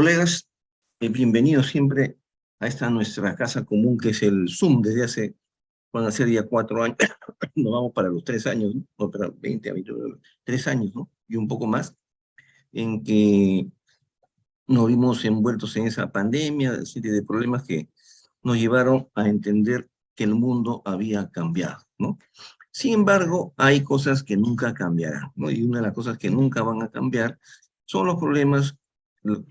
Colegas, bienvenidos siempre a esta nuestra casa común que es el Zoom desde hace, van a ser ya 4 años, nos vamos para los 3 años, ¿no? No, para 20 a 29, 3 años, ¿no? Y un poco más, en que nos vimos envueltos en esa pandemia, una serie de problemas que nos llevaron a entender que el mundo había cambiado, ¿no? Sin embargo, hay cosas que nunca cambiarán, ¿no? Y una de las cosas que nunca van a cambiar son los problemas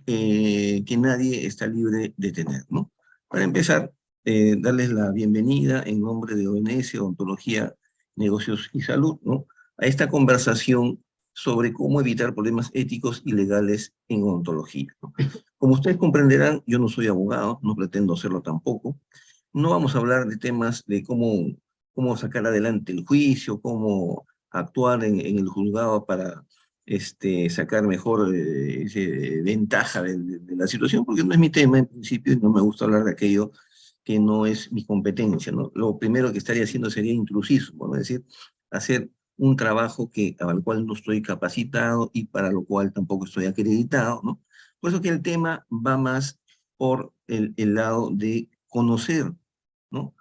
que nadie está libre de tener, ¿no? Para empezar, darles la bienvenida en nombre de ONS, Odontología, Negocios y Salud, ¿no? A esta conversación sobre cómo evitar problemas éticos y legales en odontología, ¿no? Como ustedes comprenderán, yo no soy abogado, no pretendo serlo tampoco. No vamos a hablar de temas de cómo sacar adelante el juicio, cómo actuar en el juzgado para sacar mejor ventaja de la situación, porque no es mi tema en principio y no me gusta hablar de aquello que no es mi competencia, ¿no? Lo primero que estaría haciendo sería intrusismo, ¿no? Es decir, hacer un trabajo al cual no estoy capacitado y para lo cual tampoco estoy acreditado, ¿no? Por eso que el tema va más por el lado de conocer, ¿no?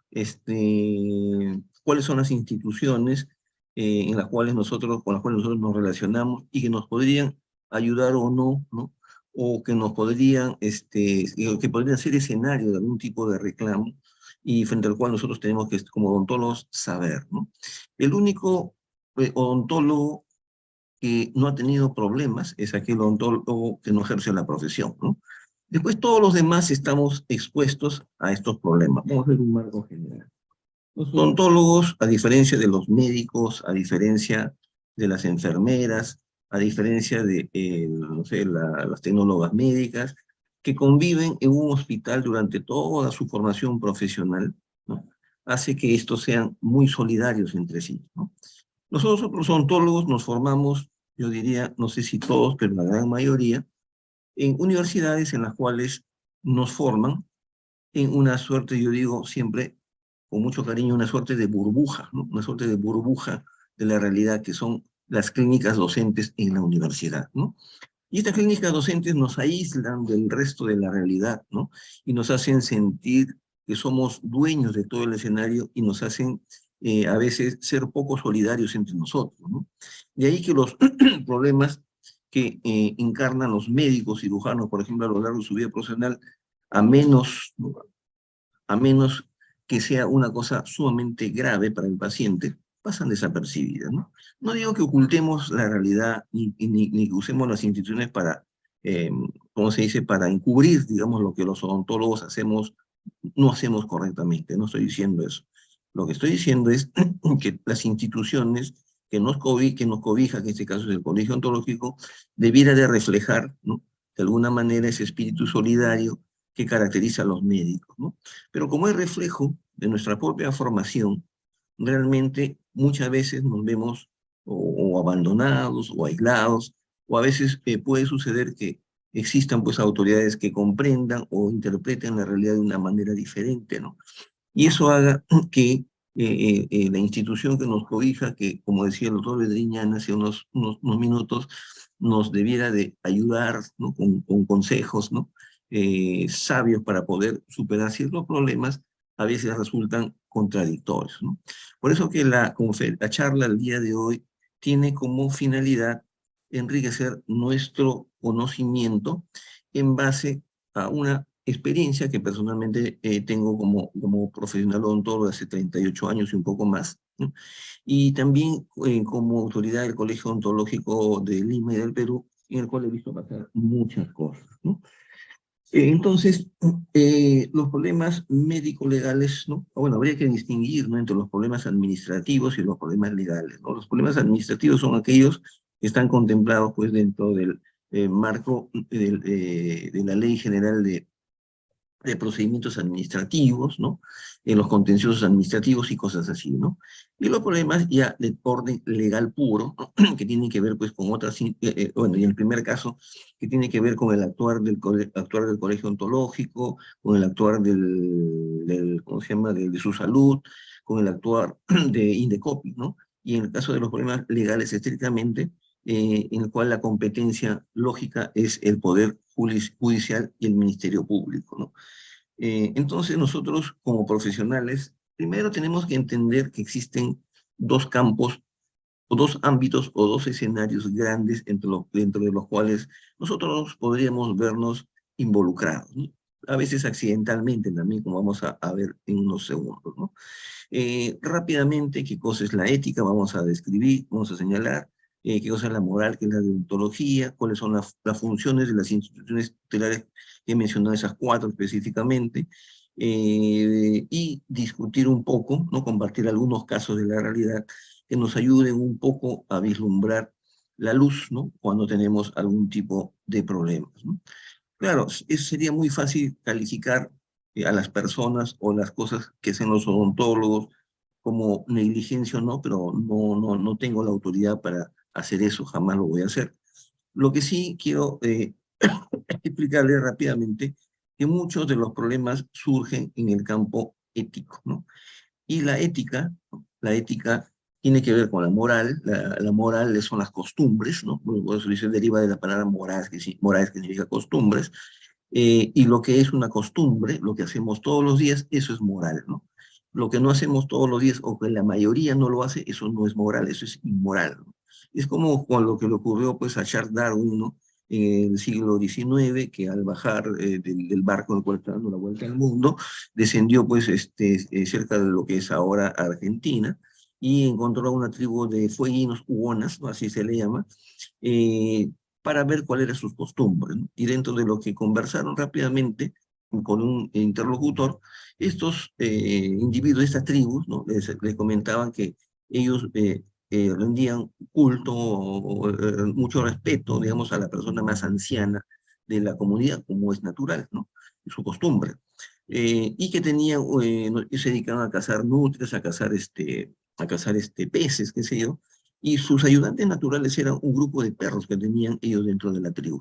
Cuáles son las instituciones con las cuales nosotros nos relacionamos y que nos podrían ayudar o no, ¿no? O que nos podrían, que podrían ser escenario de algún tipo de reclamo y frente al cual nosotros tenemos que, como odontólogos, saber, ¿no? El único odontólogo que no ha tenido problemas es aquel odontólogo que no ejerce la profesión, ¿no? Después todos los demás estamos expuestos a estos problemas. Vamos a ver un marco general. Los odontólogos, a diferencia de los médicos, a diferencia de las enfermeras, a diferencia de, no sé, las tecnólogas médicas, que conviven en un hospital durante toda su formación profesional, ¿no? Hace que estos sean muy solidarios entre sí, ¿no? Nosotros los odontólogos nos formamos, yo diría, no sé si todos, pero la gran mayoría, en universidades en las cuales nos forman en una suerte, yo digo siempre, con mucho cariño, una suerte de burbuja, ¿no? Una suerte de burbuja de la realidad que son las clínicas docentes en la universidad, ¿no? Y estas clínicas docentes nos aíslan del resto de la realidad, ¿no? Y nos hacen sentir que somos dueños de todo el escenario y nos hacen a veces ser poco solidarios entre nosotros, ¿no? De ahí que los problemas que encarnan los médicos cirujanos, por ejemplo, a lo largo de su vida profesional, a menos, ¿no? A menos que sea una cosa sumamente grave para el paciente, pasan desapercibidas, ¿no? No digo que ocultemos la realidad ni que usemos las instituciones para, ¿cómo se dice?, para encubrir, digamos, lo que los odontólogos no hacemos correctamente, no estoy diciendo eso. Lo que estoy diciendo es que las instituciones que nos cobija, que en este caso es el Colegio Ontológico, debiera de reflejar, ¿no?, de alguna manera ese espíritu solidario que caracteriza a los médicos, ¿no? Pero como es reflejo de nuestra propia formación, realmente muchas veces nos vemos o abandonados o aislados, o a veces puede suceder que existan pues autoridades que comprendan o interpreten la realidad de una manera diferente, ¿no? Y eso haga que la institución que nos cobija, que como decía el doctor Bedriñán hace unos minutos, nos debiera de ayudar, ¿no?, con consejos, ¿no?, sabios para poder superar ciertos problemas, a veces resultan contradictorios, ¿no? Por eso que la charla el día de hoy tiene como finalidad enriquecer nuestro conocimiento en base a una experiencia que personalmente tengo como profesional odontólogo de hace 38 años y un poco más, ¿no? Y también como autoridad del Colegio Odontológico de Lima y del Perú, en el cual he visto pasar muchas cosas, ¿no? Entonces, los problemas médico-legales, ¿no? Bueno, habría que distinguir, ¿no?, entre los problemas administrativos y los problemas legales, ¿no? Los problemas administrativos son aquellos que están contemplados, pues, dentro del marco de la Ley General de procedimientos administrativos, ¿no? En los contenciosos administrativos y cosas así, ¿no? Y los problemas ya de orden legal puro, ¿no?, que tienen que ver pues con otras, bueno, y en el primer caso, que tiene que ver con el actuar del colegio ontológico, con el actuar ¿cómo se llama?, de su salud, con el actuar de Indecopi, ¿no? Y en el caso de los problemas legales estrictamente, en el cual la competencia lógica es el Poder Judicial y el Ministerio Público, ¿no? Entonces nosotros como profesionales, primero tenemos que entender que existen dos campos o dos ámbitos o dos escenarios grandes dentro de los cuales nosotros podríamos vernos involucrados, ¿no? A veces accidentalmente también, como vamos a ver en unos segundos, ¿no? Rápidamente, ¿qué cosa es la ética? Vamos a describir, vamos a señalar qué cosa es la moral, qué es la deontología, cuáles son las funciones de las instituciones tutelares que he mencionado, esas cuatro específicamente, y discutir un poco, ¿no? Compartir algunos casos de la realidad que nos ayuden un poco a vislumbrar la luz, ¿no? Cuando tenemos algún tipo de problemas, ¿no? Claro, eso sería muy fácil calificar a las personas o las cosas que hacen los odontólogos como negligencia o no, pero no tengo la autoridad para hacer eso, jamás lo voy a hacer. Lo que sí quiero explicarle rápidamente que muchos de los problemas surgen en el campo ético, ¿no? Y la ética, ¿no? La ética tiene que ver con la moral. La moral son las costumbres, ¿no? Por eso se deriva de la palabra moral, moral que significa costumbres. Y lo que es una costumbre, lo que hacemos todos los días, eso es moral, ¿no? Lo que no hacemos todos los días, o que la mayoría no lo hace, eso no es moral, eso es inmoral, ¿no? Es como con lo que le ocurrió pues a Charles Darwin, ¿no? En el siglo XIX, que al bajar del barco en el cual estaba dando la vuelta al mundo, descendió pues cerca de lo que es ahora Argentina, y encontró a una tribu de fueguinos huonas, ¿no? Así se le llama, eh, para ver cuáles eran sus costumbres, ¿no? Y dentro de lo que conversaron rápidamente con un interlocutor, estos individuos, estas tribus, ¿no? Les comentaban que ellos rendían culto mucho respeto, digamos, a la persona más anciana de la comunidad, como es natural, ¿no? Su costumbre. Y que tenían, se dedicaban a cazar nutrias, a cazar peces, qué sé yo, y sus ayudantes naturales eran un grupo de perros que tenían ellos dentro de la tribu.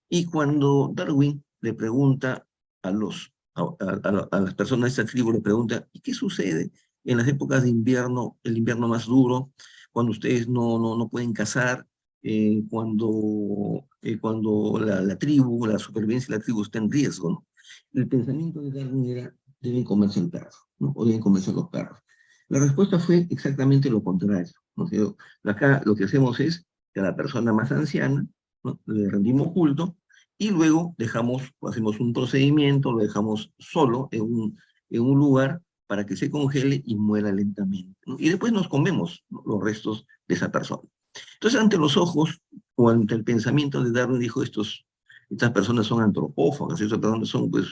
Y cuando Darwin le pregunta a las personas de esta tribu, le pregunta, ¿y qué sucede en las épocas de invierno, el invierno más duro, cuando ustedes no pueden cazar, cuando la tribu, la supervivencia de la tribu está en riesgo, ¿no? El pensamiento de Darwin era, deben comerse el perro, ¿no? O deben comerse los perros. La respuesta fue exactamente lo contrario, ¿no? O sea, acá lo que hacemos es que a la persona más anciana, ¿no? Le rendimos culto y luego hacemos un procedimiento, lo dejamos solo en un lugar para que se congele y muera lentamente, ¿no? Y después nos comemos, ¿no? Los restos de esa persona. Entonces, ante los ojos o ante el pensamiento de Darwin, dijo, estas personas son antropófagas, estas personas son, pues,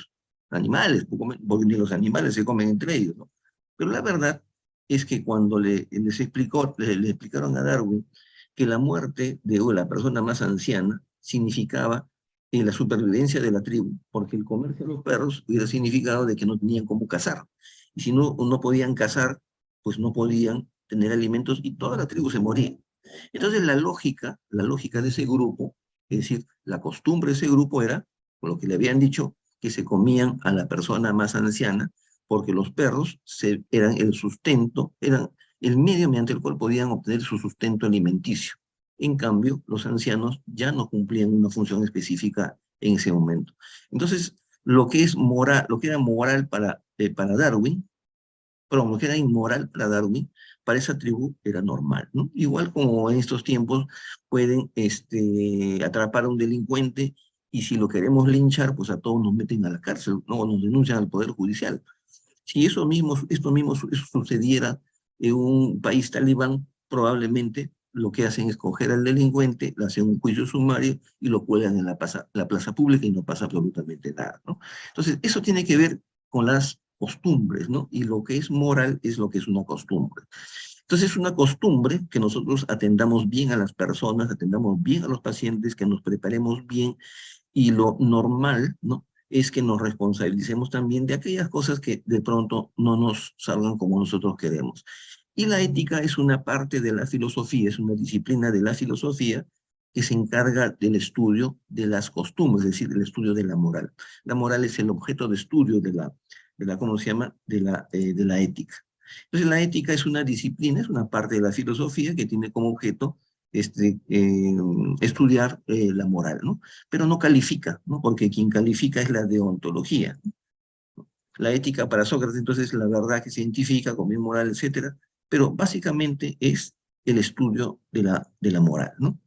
animales, porque ni los animales se comen entre ellos, ¿no? Pero la verdad es que cuando le explicaron a Darwin que la muerte de la persona más anciana significaba la supervivencia de la tribu, porque el comercio de los perros hubiera significado de que no tenían cómo cazar. Y si no podían cazar, pues no podían tener alimentos y toda la tribu se moría. Entonces la lógica de ese grupo, es decir, la costumbre de ese grupo era, por lo que le habían dicho, que se comían a la persona más anciana, porque los perros eran el sustento, eran el medio mediante el cual podían obtener su sustento alimenticio. En cambio, los ancianos ya no cumplían una función específica en ese momento. Entonces, lo que era moral para Darwin, perdón, lo que era inmoral para Darwin, para esa tribu era normal, ¿no? Igual como en estos tiempos pueden atrapar a un delincuente y si lo queremos linchar, pues a todos nos meten a la cárcel, ¿no? O nos denuncian al Poder Judicial. Si eso sucediera en un país talibán, probablemente lo que hacen es coger al delincuente, le hacen un juicio sumario y lo cuelgan en la plaza pública y no pasa absolutamente nada, ¿no? Entonces, eso tiene que ver con las costumbres, ¿no? Y lo que es moral es lo que es una costumbre. Entonces, es una costumbre que nosotros atendamos bien a las personas, atendamos bien a los pacientes, que nos preparemos bien y lo normal, ¿no? Es que nos responsabilicemos también de aquellas cosas que de pronto no nos salgan como nosotros queremos. Y la ética es una parte de la filosofía, es una disciplina de la filosofía que se encarga del estudio de las costumbres, es decir, el estudio de la moral. La moral es el objeto de estudio ¿cómo se llama? De la ética. Entonces la ética es una disciplina, es una parte de la filosofía que tiene como objeto estudiar la moral, ¿no? Pero no califica, ¿no? Porque quien califica es la deontología. La ética para Sócrates, entonces, la verdad que se identifica con bien moral, etcétera, pero básicamente es el estudio de la moral, ¿no?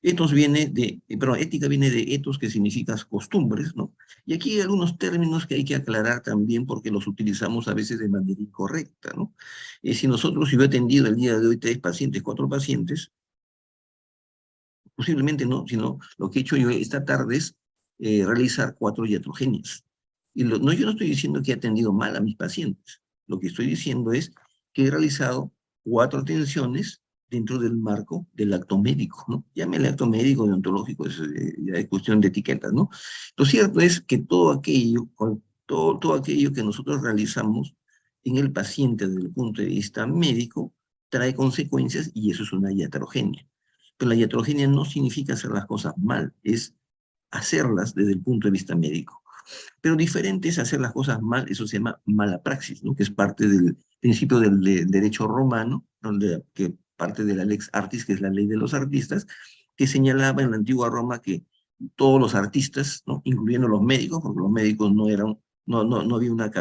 Ética viene de ethos, que significa costumbres, ¿no? Y aquí hay algunos términos que hay que aclarar también porque los utilizamos a veces de manera incorrecta, ¿no? Si yo he atendido el día de hoy 3 pacientes, 4 pacientes, posiblemente no, sino lo que he hecho yo esta tarde es realizar 4 iatrogenias. No, yo no estoy diciendo que he atendido mal a mis pacientes. Lo que estoy diciendo es que he realizado 4 atenciones dentro del marco del acto médico, ¿no? Llámele acto médico, deontológico, ya es cuestión de etiquetas, ¿no? Lo cierto es que todo aquello que nosotros realizamos en el paciente desde el punto de vista médico trae consecuencias y eso es una iatrogenia. Pero la iatrogenia no significa hacer las cosas mal, es hacerlas desde el punto de vista médico. Pero diferente es hacer las cosas mal, eso se llama mala praxis, ¿no? Que es parte del principio del derecho romano, que parte de la lex artis, que es la ley de los artistas, que señalaba en la antigua Roma que todos los artistas, ¿no? Incluyendo los médicos, porque los médicos no había una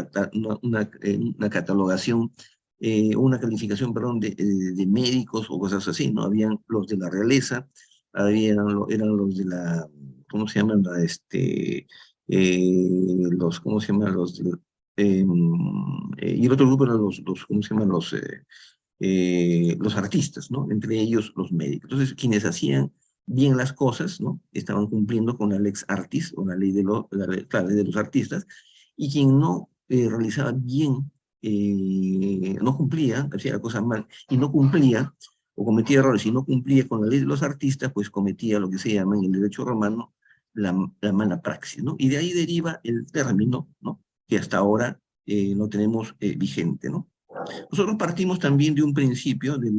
catalogación, una calificación, perdón, de médicos o cosas así, ¿no? Habían los de la realeza, eran los de la, ¿cómo se llaman? ¿Cómo se llaman? Y el otro grupo eran ¿cómo se llaman? Los artistas, ¿no? Entre ellos los médicos. Entonces, quienes hacían bien las cosas, ¿no? Estaban cumpliendo con la lex artis, o la ley claro, ley de los artistas, y quien no realizaba bien, no cumplía, hacía cosas mal, y no cumplía, o cometía errores y no cumplía con la ley de los artistas, pues cometía lo que se llama en el derecho romano la mala praxis, ¿no? Y de ahí deriva el término, ¿no? Que hasta ahora no tenemos vigente, ¿no? Nosotros partimos también de un principio de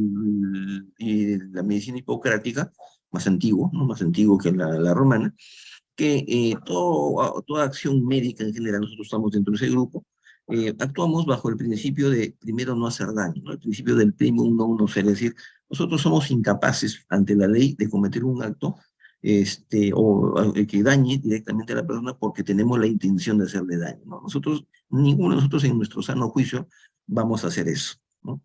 la medicina hipocrática, más antiguo, ¿no? Más antiguo que la romana, que toda acción médica en general, nosotros estamos dentro de ese grupo, actuamos bajo el principio de primero no hacer daño, ¿no? El principio del primum non nocere, es decir, nosotros somos incapaces ante la ley de cometer un acto que dañe directamente a la persona porque tenemos la intención de hacerle daño, ¿no? Ninguno de nosotros en nuestro sano juicio vamos a hacer eso, ¿no?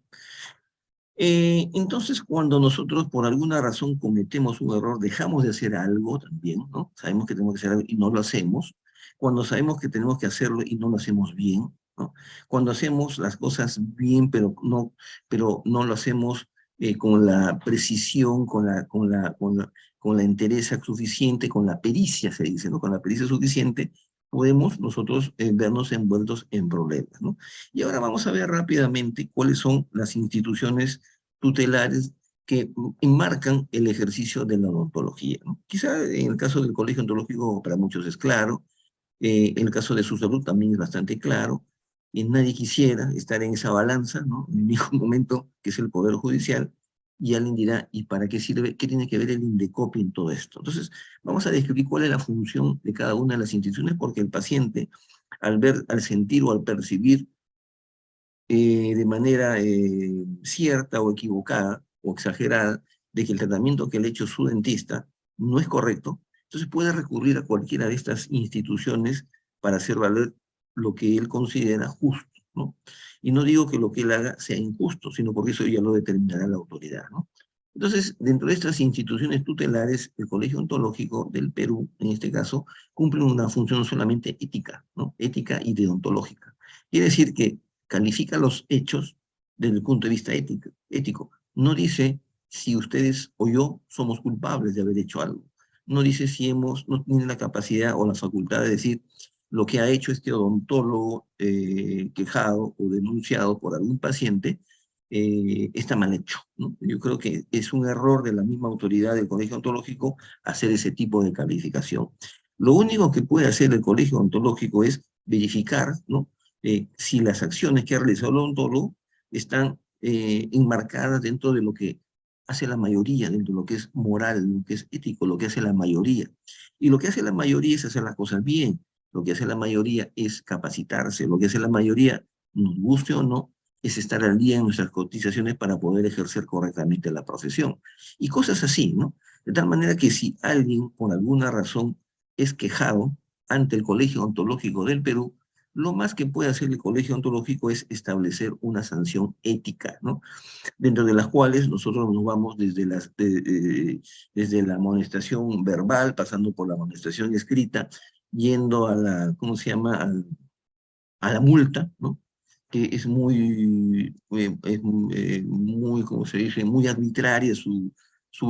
Entonces, cuando nosotros por alguna razón cometemos un error, dejamos de hacer algo también, ¿no? Sabemos que tenemos que hacer algo y no lo hacemos. Cuando sabemos que tenemos que hacerlo y no lo hacemos bien, ¿no? Cuando hacemos las cosas bien, pero no lo hacemos con la precisión, con la entereza suficiente, con la pericia, se dice, ¿no? Con la pericia suficiente, podemos nosotros vernos envueltos en problemas, ¿no? Y ahora vamos a ver rápidamente cuáles son las instituciones tutelares que enmarcan el ejercicio de la odontología, ¿no? Quizá en el caso del colegio odontológico para muchos es claro, en el caso de su salud también es bastante claro, y nadie quisiera estar en esa balanza, ¿no? En ningún momento, que es el Poder Judicial, y alguien dirá, ¿y para qué sirve? ¿Qué tiene que ver el INDECOPI en todo esto? Entonces, vamos a describir cuál es la función de cada una de las instituciones, porque el paciente, al ver, al sentir o al percibir de manera cierta o equivocada o exagerada de que el tratamiento que le ha hecho su dentista no es correcto, entonces puede recurrir a cualquiera de estas instituciones para hacer valer lo que él considera justo, ¿no? Y no digo que lo que él haga sea injusto, sino porque eso ya lo determinará la autoridad, ¿no? Entonces, dentro de estas instituciones tutelares, el Colegio Ontológico del Perú, en este caso, cumple una función solamente ética, ¿no? Ética y deontológica. Quiere decir que califica los hechos desde el punto de vista ético. No dice si ustedes o yo somos culpables de haber hecho algo. No dice si no tiene la capacidad o la facultad de decir lo que ha hecho este odontólogo quejado o denunciado por algún paciente está mal hecho, ¿no? Yo creo que es un error de la misma autoridad del colegio ontológico hacer ese tipo de calificación. Lo único que puede hacer el colegio ontológico es verificar, ¿no? Si las acciones que ha realizado el odontólogo están enmarcadas dentro de lo que hace la mayoría, dentro de lo que es moral, lo que es ético, lo que hace la mayoría. Y lo que hace la mayoría es hacer las cosas bien, lo que hace la mayoría es capacitarse, lo que hace la mayoría, nos guste o no, es estar al día en nuestras cotizaciones para poder ejercer correctamente la profesión. Y cosas así, ¿no? De tal manera que si alguien, por alguna razón, es quejado ante el Colegio Ontológico del Perú, lo más que puede hacer el Colegio Ontológico es establecer una sanción ética, ¿no? Dentro de las cuales nosotros nos vamos desde la amonestación verbal, pasando por la amonestación escrita, yendo a la, ¿cómo se llama?, a la multa, ¿no? Que es muy, como se dice, muy arbitraria su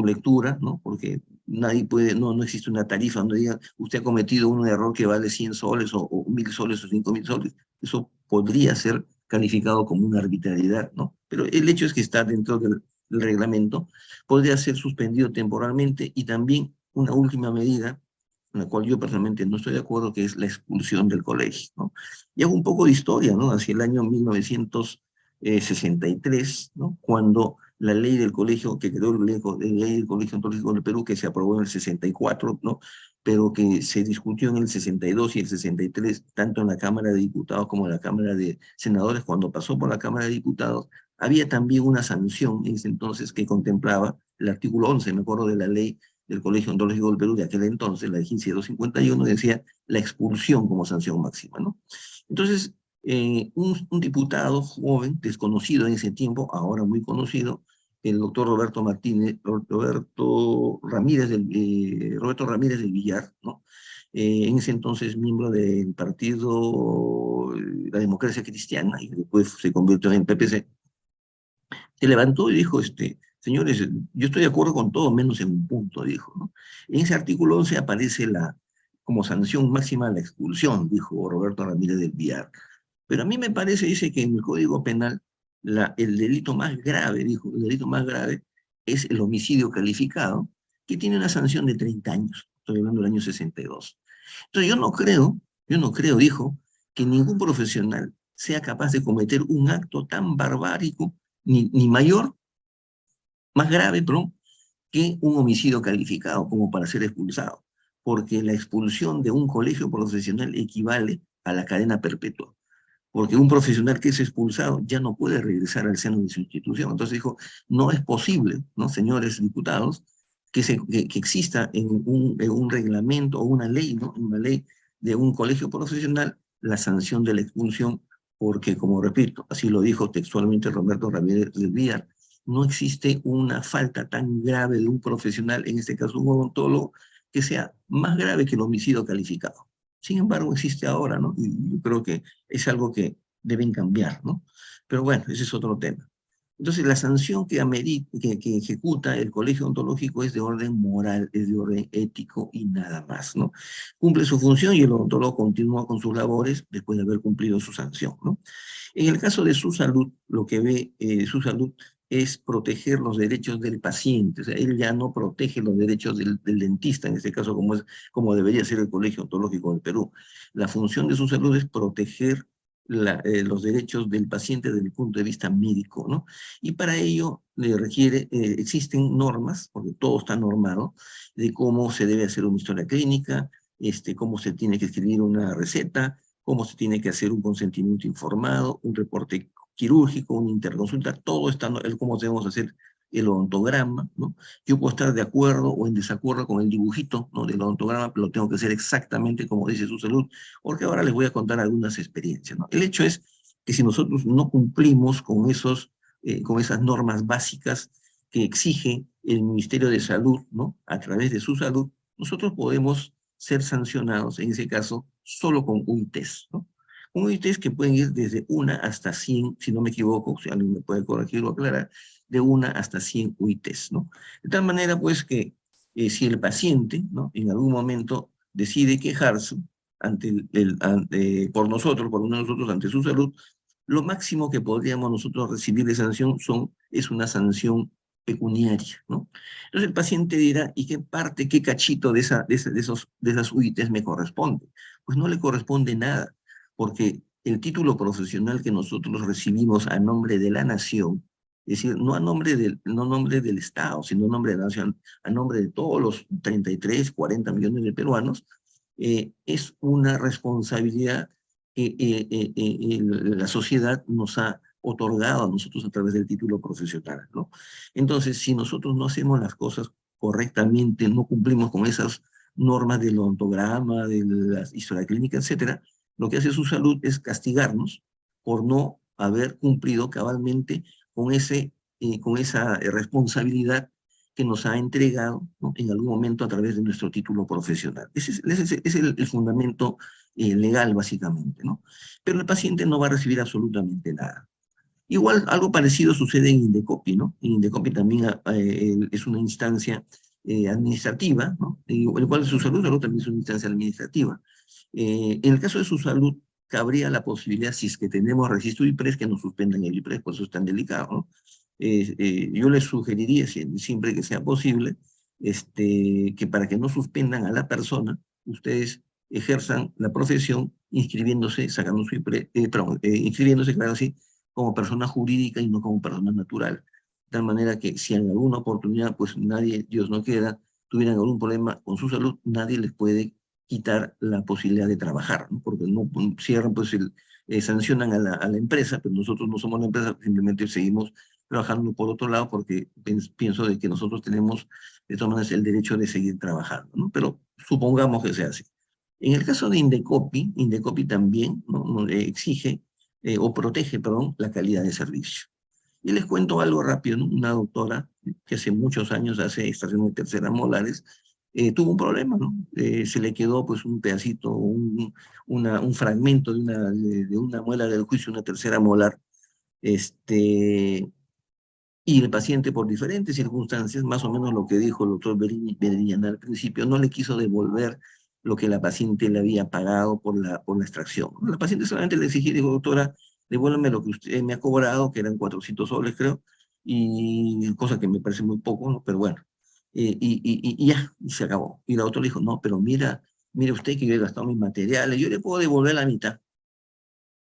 lectura, ¿no? Porque nadie puede, no existe una tarifa donde diga, usted ha cometido un error que vale 100 soles o 1000 soles o 5000 soles. Eso podría ser calificado como una arbitrariedad, ¿no? Pero el hecho es que está dentro del reglamento, podría ser suspendido temporalmente y también una última medida, en la cual yo personalmente no estoy de acuerdo, que es la expulsión del colegio, ¿no? Y hago un poco de historia, ¿no? Hacia el año 1963, ¿no? Cuando la ley del colegio, que quedó la ley del Colegio Ontológico del Perú, que se aprobó en el 64, ¿no? Pero que se discutió en el 62 y el 63, tanto en la Cámara de Diputados como en la Cámara de Senadores. Cuando pasó por la Cámara de Diputados, había también una sanción en ese entonces que contemplaba el artículo 11, me acuerdo de la ley del Colegio Ontológico del Perú de aquel entonces, la vigencia 251, decía la expulsión como sanción máxima, ¿no? Entonces, un diputado joven, desconocido en ese tiempo, ahora muy conocido, el doctor Roberto Martínez, Roberto Ramírez del Villar, ¿no? En ese entonces miembro del partido La Democracia Cristiana, y después se convirtió en PPC, se levantó y dijo, señores, yo estoy de acuerdo con todo, menos en un punto, dijo, ¿no? En ese artículo 11 aparece como sanción máxima la expulsión, dijo Roberto Ramírez del Villar. Pero a mí me parece, dice, que en el Código Penal, el delito más grave, dijo, el delito más grave es el homicidio calificado, que tiene una sanción de 30 años. Estoy hablando del año 62. Entonces yo no creo, dijo, que ningún profesional sea capaz de cometer un acto tan barbárico, ni mayor, más grave, perdón, que un homicidio calificado como para ser expulsado. Porque la expulsión de un colegio profesional equivale a la cadena perpetua, porque un profesional que es expulsado ya no puede regresar al seno de su institución. Entonces dijo, no es posible, ¿no, señores diputados, que exista en un reglamento o una ley, ¿no? Una ley de un colegio profesional la sanción de la expulsión, porque, como repito, así lo dijo textualmente Roberto Ramírez del Villar, no existe una falta tan grave de un profesional, en este caso un odontólogo, que sea más grave que el homicidio calificado. Sin embargo, existe ahora, ¿no? Y yo creo que es algo que deben cambiar, ¿no? Pero bueno, ese es otro tema. Entonces, la sanción que ejecuta el colegio ontológico es de orden moral, es de orden ético y nada más, ¿no? Cumple su función y el odontólogo continúa con sus labores después de haber cumplido su sanción, ¿no? En el caso de su salud, lo que ve su salud es proteger los derechos del paciente. O sea, él ya no protege los derechos del dentista, en este caso, como debería ser el Colegio Ontológico del Perú. La función de su salud es proteger los derechos del paciente desde el punto de vista médico, ¿no? Y para ello existen normas, porque todo está normado, de cómo se debe hacer una historia clínica, cómo se tiene que escribir una receta, cómo se tiene que hacer un consentimiento informado, un reporte quirúrgico, una interconsulta, todo está, cómo debemos hacer el odontograma, ¿no? Yo puedo estar de acuerdo o en desacuerdo con el dibujito, ¿no?, del odontograma, pero lo tengo que hacer exactamente como dice su salud, porque ahora les voy a contar algunas experiencias, ¿no? El hecho es que si nosotros no cumplimos con esas normas básicas que exige el Ministerio de Salud, ¿no?, a través de su salud, nosotros podemos ser sancionados, en ese caso, solo con UITs, ¿no? Un UITs que pueden ir desde 1 hasta 100, si no me equivoco, si alguien me puede corregir o aclarar, de 1 hasta 100 UITs, ¿no? De tal manera, pues, que si el paciente, ¿no?, en algún momento decide quejarse por nosotros, por uno de nosotros, ante su salud, lo máximo que podríamos nosotros recibir de sanción es una sanción pecuniaria, ¿no? Entonces el paciente dirá, ¿y qué parte, qué cachito de esas UITs me corresponde? Pues no le corresponde nada, porque el título profesional que nosotros recibimos a nombre de la nación, es decir, no a nombre del Estado, sino a nombre de la nación, a nombre de todos los 33, 40 millones de peruanos, es una responsabilidad que la sociedad nos ha otorgado a nosotros a través del título profesional, ¿no? Entonces, si nosotros no hacemos las cosas correctamente, no cumplimos con esas normas del odontograma, de la historia clínica, etcétera, lo que hace su salud es castigarnos por no haber cumplido cabalmente con, con esa responsabilidad que nos ha entregado, ¿no?, en algún momento a través de nuestro título profesional. Ese es el fundamento legal, básicamente, ¿no? Pero el paciente no va a recibir absolutamente nada. Igual, algo parecido sucede en Indecopi, ¿no? En Indecopi también es una instancia administrativa, ¿no? El cual su salud también es una instancia administrativa. En el caso de su salud, cabría la posibilidad, si es que tenemos registro IPRES, que nos suspendan el IPRES, por eso es tan delicado, ¿no? Yo les sugeriría, siempre que sea posible, que para que no suspendan a la persona, ustedes ejerzan la profesión inscribiéndose, sacando su IPRES, perdón, inscribiéndose, claro, sí, como persona jurídica y no como persona natural. De tal manera que si en alguna oportunidad, pues nadie, Dios no quiera, tuvieran algún problema con su salud, nadie les puede quitar la posibilidad de trabajar, ¿no? Porque no cierran, pues sancionan a la empresa, pero nosotros no somos la empresa, simplemente seguimos trabajando por otro lado porque pienso de que nosotros tenemos de todas maneras el derecho de seguir trabajando, ¿no? Pero supongamos que sea así. En el caso de Indecopi, Indecopi también, ¿no?, exige o protege, perdón, la calidad de servicio. Y les cuento algo rápido, ¿no? Una doctora que hace muchos años hace extracción de terceras molares, tuvo un problema, ¿no? Se le quedó pues un pedacito, un fragmento de una muela del juicio, una tercera molar, y el paciente por diferentes circunstancias, más o menos lo que dijo el doctor Beriñana al principio, no le quiso devolver lo que la paciente le había pagado por la extracción. La paciente solamente le exigía, dijo, doctora, devuélveme lo que usted me ha cobrado, que eran 400 soles, creo, y cosa que me parece muy poco, ¿no? Pero bueno, y ya, y se acabó. Y la doctora dijo, no, pero mira usted que yo he gastado mis materiales, yo le puedo devolver la mitad.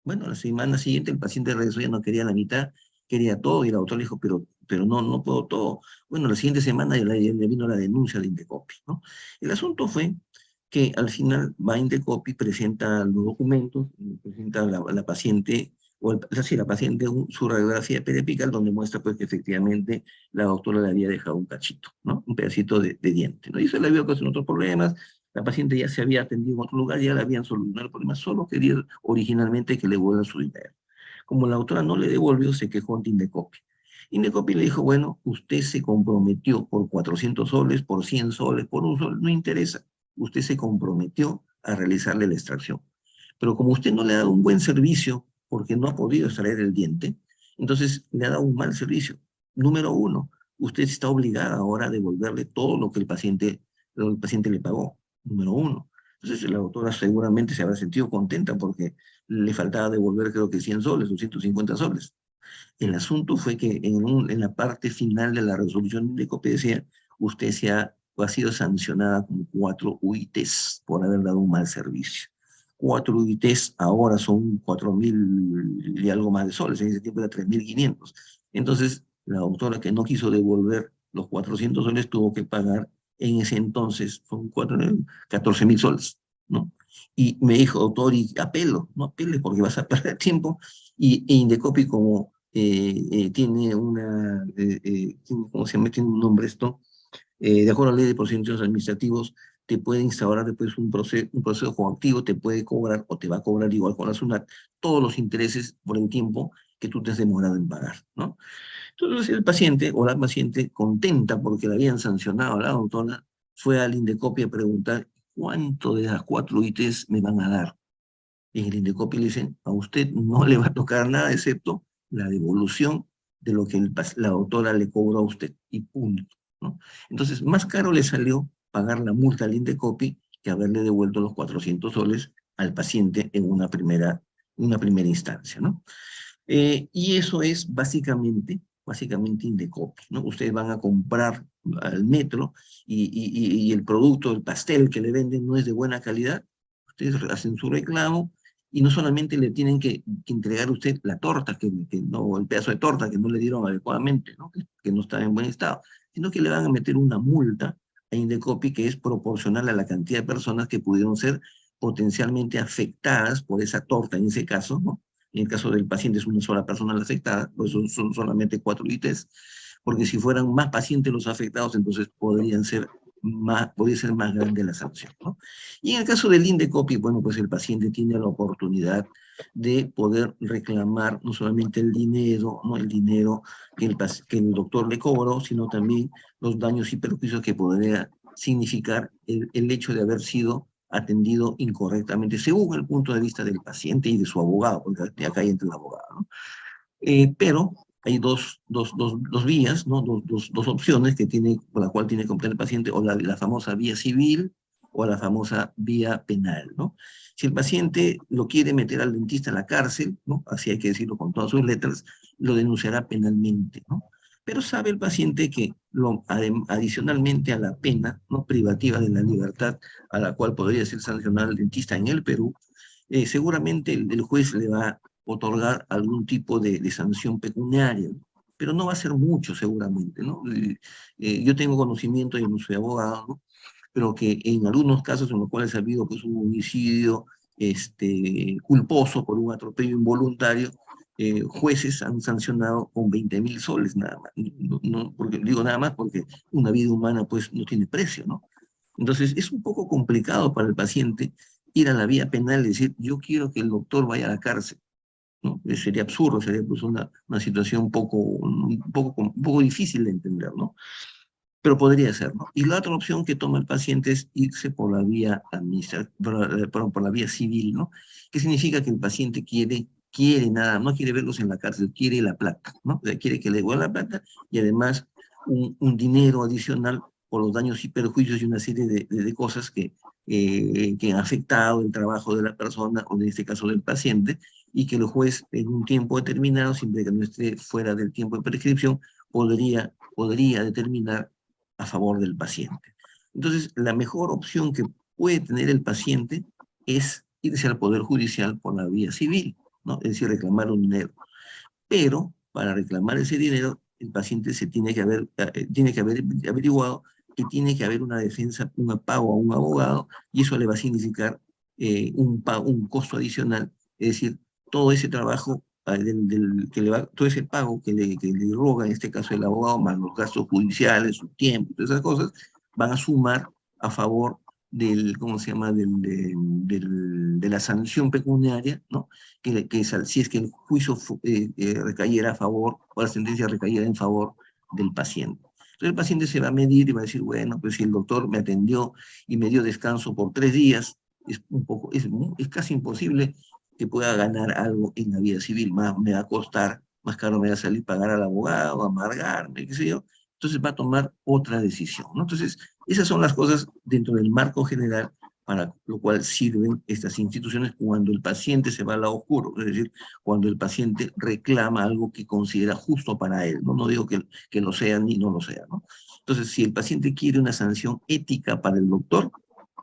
Bueno, la semana siguiente el paciente regresó, ya no quería la mitad, quería todo, y el autor le dijo, pero no, no puedo todo. Bueno, la siguiente semana ya le vino la denuncia de Indecopi, ¿no? El asunto fue que al final va Indecopi, presenta los documentos, presenta a la paciente, sí, la paciente su radiografía periapical, donde muestra pues que efectivamente la doctora le había dejado un cachito, ¿no? Un pedacito de diente, ¿no? Y se le había ocasionado otros problemas, la paciente ya se había atendido en otro lugar, ya le habían solucionado el problema, solo quería originalmente que le devuelvan su dinero. Como la autora no le devolvió, se quejó ante Indecopi. Indecopi le dijo, bueno, usted se comprometió por 400 soles, por 100 soles, por un sol, no interesa. Usted se comprometió a realizarle la extracción. Pero como usted no le ha dado un buen servicio porque no ha podido extraer el diente, entonces le ha dado un mal servicio. Número uno, usted está obligada ahora a devolverle todo lo que el paciente le pagó. Número uno. Entonces la doctora seguramente se habrá sentido contenta porque le faltaba devolver creo que 100 soles o 150 soles. El asunto fue que en la parte final de la resolución de COPE decía, usted ha sido sancionada con 4 UITs por haber dado un mal servicio. 4 UITs ahora son 4.000 y algo más de soles, en ese tiempo era 3.500. Entonces, la doctora que no quiso devolver los 400 soles tuvo que pagar en ese entonces, son 14.000 soles, ¿no? Y me dijo, doctor, y apelo, no apeles porque vas a perder tiempo. Y Indecopi, como tiene ¿cómo se llama? Tiene un nombre esto, de acuerdo a la ley de procedimientos administrativos, te puede instaurar después un proceso coactivo, te puede cobrar o te va a cobrar igual con la SUNAT todos los intereses por el tiempo que tú te has demorado en pagar, ¿no? Entonces el paciente o la paciente, contenta porque le habían sancionado a la doctora, fue al Indecopi a preguntar cuánto de las 4 ITs me van a dar. Y en el Indecopi le dicen, a usted no le va a tocar nada excepto la devolución de lo que la doctora le cobró a usted, y punto, ¿no? Entonces, más caro le salió pagar la multa al Indecopi que haberle devuelto los 400 soles al paciente en una primera instancia, ¿no? Y eso es básicamente Indecopi, ¿no? Ustedes van a comprar al metro y el producto, el pastel que le venden no es de buena calidad, ustedes hacen su reclamo y no solamente le tienen que entregar a usted la torta, no, el pedazo de torta que no le dieron adecuadamente, ¿no? Que no está en buen estado, sino que le van a meter una multa a Indecopi que es proporcional a la cantidad de personas que pudieron ser potencialmente afectadas por esa torta en ese caso, ¿no? En el caso del paciente es una sola persona la afectada, pues son solamente 4 ITs, porque si fueran más pacientes los afectados, entonces podría ser más grande la sanción, ¿no? Y en el caso del Indecopi, bueno, pues el paciente tiene la oportunidad de poder reclamar no solamente el dinero, ¿no? El dinero que el doctor le cobró, sino también los daños y perjuicios que podría significar el hecho de haber sido atendido incorrectamente, según el punto de vista del paciente y de su abogado, porque acá entra el abogado, ¿no? Pero hay dos vías, ¿no? Dos opciones que tiene, por la cual tiene que optar el paciente, o la famosa vía civil o la famosa vía penal, ¿no? Si el paciente lo quiere meter al dentista en la cárcel, ¿no? Así hay que decirlo con todas sus letras, lo denunciará penalmente, ¿no? Pero sabe el paciente que adicionalmente a la pena, ¿no? Privativa de la libertad a la cual podría ser sancionado el dentista en el Perú, seguramente el juez le va a otorgar algún tipo de sanción pecuniaria, ¿no? Pero no va a ser mucho seguramente, ¿no? Yo tengo conocimiento, yo no soy abogado, ¿no? Pero que en algunos casos en los cuales ha habido pues, un homicidio culposo por un atropello involuntario, jueces han sancionado con 20.000 soles nada más. Porque, digo nada más porque una vida humana pues no tiene precio, ¿no? Entonces es un poco complicado para el paciente ir a la vía penal y decir, yo quiero que el doctor vaya a la cárcel, ¿no? Sería absurdo, sería pues una situación un poco difícil de entender, ¿no? Pero podría ser, ¿no? Y la otra opción que toma el paciente es irse por la vía por la vía civil, ¿no? Que significa que el paciente quiere nada, no quiere verlos en la cárcel, quiere la plata, ¿no? O sea, quiere que le devuelvan la plata y además un dinero adicional por los daños y perjuicios y una serie de cosas que han afectado el trabajo de la persona, o en este caso del paciente, y que el juez en un tiempo determinado, siempre que no esté fuera del tiempo de prescripción, podría determinar a favor del paciente. Entonces, la mejor opción que puede tener el paciente es irse al Poder Judicial por la vía civil, ¿no? Es decir, reclamar un dinero. Pero para reclamar ese dinero, el paciente tiene que haber averiguado que tiene que haber una defensa, un pago a un abogado, y eso le va a significar un costo adicional, es decir, todo ese trabajo todo ese pago que le roga, en este caso el abogado, más los gastos judiciales, su tiempo, todas esas cosas, van a sumar a favor ¿cómo se llama?, de la sanción pecuniaria, ¿no? Si es que el juicio recayera a favor, o la sentencia recayera en favor del paciente. Entonces el paciente se va a medir y va a decir, bueno, pues si el doctor me atendió y me dio descanso por 3 días, es casi imposible que pueda ganar algo en la vida civil, más me va a costar, más caro me va a salir pagar al abogado, amargarme, qué sé yo. Entonces va a tomar otra decisión, ¿no? Entonces, esas son las cosas dentro del marco general para lo cual sirven estas instituciones cuando el paciente se va al lado oscuro, es decir, cuando el paciente reclama algo que considera justo para él, ¿no? No digo que lo sea ni no lo sea, ¿no? Entonces, si el paciente quiere una sanción ética para el doctor,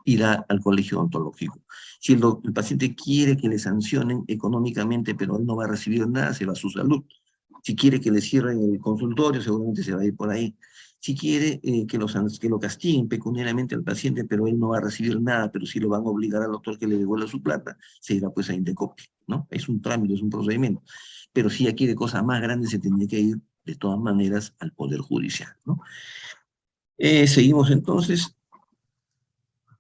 irá al colegio odontológico. Si el paciente quiere que le sancionen económicamente, pero él no va a recibir nada, se va a su salud. Si quiere que le cierren el consultorio, seguramente se va a ir por ahí. Si quiere que lo castiguen pecuniariamente al paciente, pero él no va a recibir nada, pero sí lo van a obligar al doctor que le devuelva su plata, se irá pues a Indecopi, ¿no? Es un trámite, es un procedimiento. Pero si ya quiere cosas más grandes, se tendría que ir de todas maneras al Poder Judicial, ¿no? Seguimos entonces.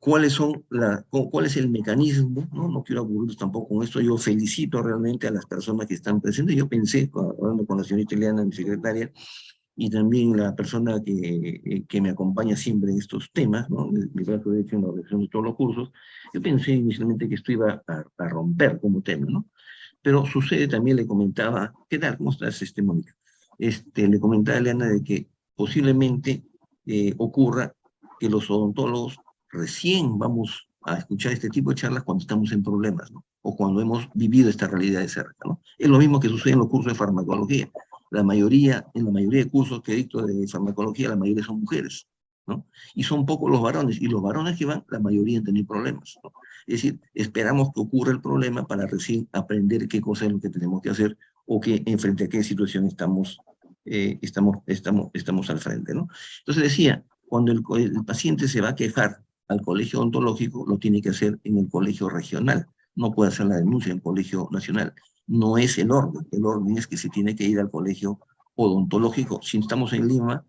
¿Cuál es el mecanismo? No quiero aburrirlos tampoco con esto. Yo felicito realmente a las personas que están presentes. Yo pensé, hablando con la señorita Ileana, mi secretaria, y también la persona que me acompaña siempre en estos temas, ¿no? Mi brazo derecho en la organización de todos los cursos, yo pensé inicialmente que esto iba a romper como tema, ¿no? Pero sucede, también le comentaba, ¿qué tal? ¿Cómo estás, Mónica? Le comentaba a Ileana de que posiblemente ocurra que los odontólogos recién vamos a escuchar este tipo de charlas cuando estamos en problemas, ¿no? O cuando hemos vivido esta realidad de cerca, ¿no? Es lo mismo que sucede en los cursos de farmacología. En la mayoría de cursos que dicto de farmacología, la mayoría son mujeres, ¿no? Y son pocos los varones, y los varones que van, la mayoría han tenido problemas, ¿no? Es decir, esperamos que ocurra el problema para recién aprender qué cosa es lo que tenemos que hacer, o en frente a qué situación estamos al frente, ¿no? Entonces decía, cuando el paciente se va a quejar al colegio odontológico, lo tiene que hacer en el colegio regional, no puede hacer la denuncia en el colegio nacional. no es el orden es que se tiene que ir al colegio odontológico, si estamos en Lima,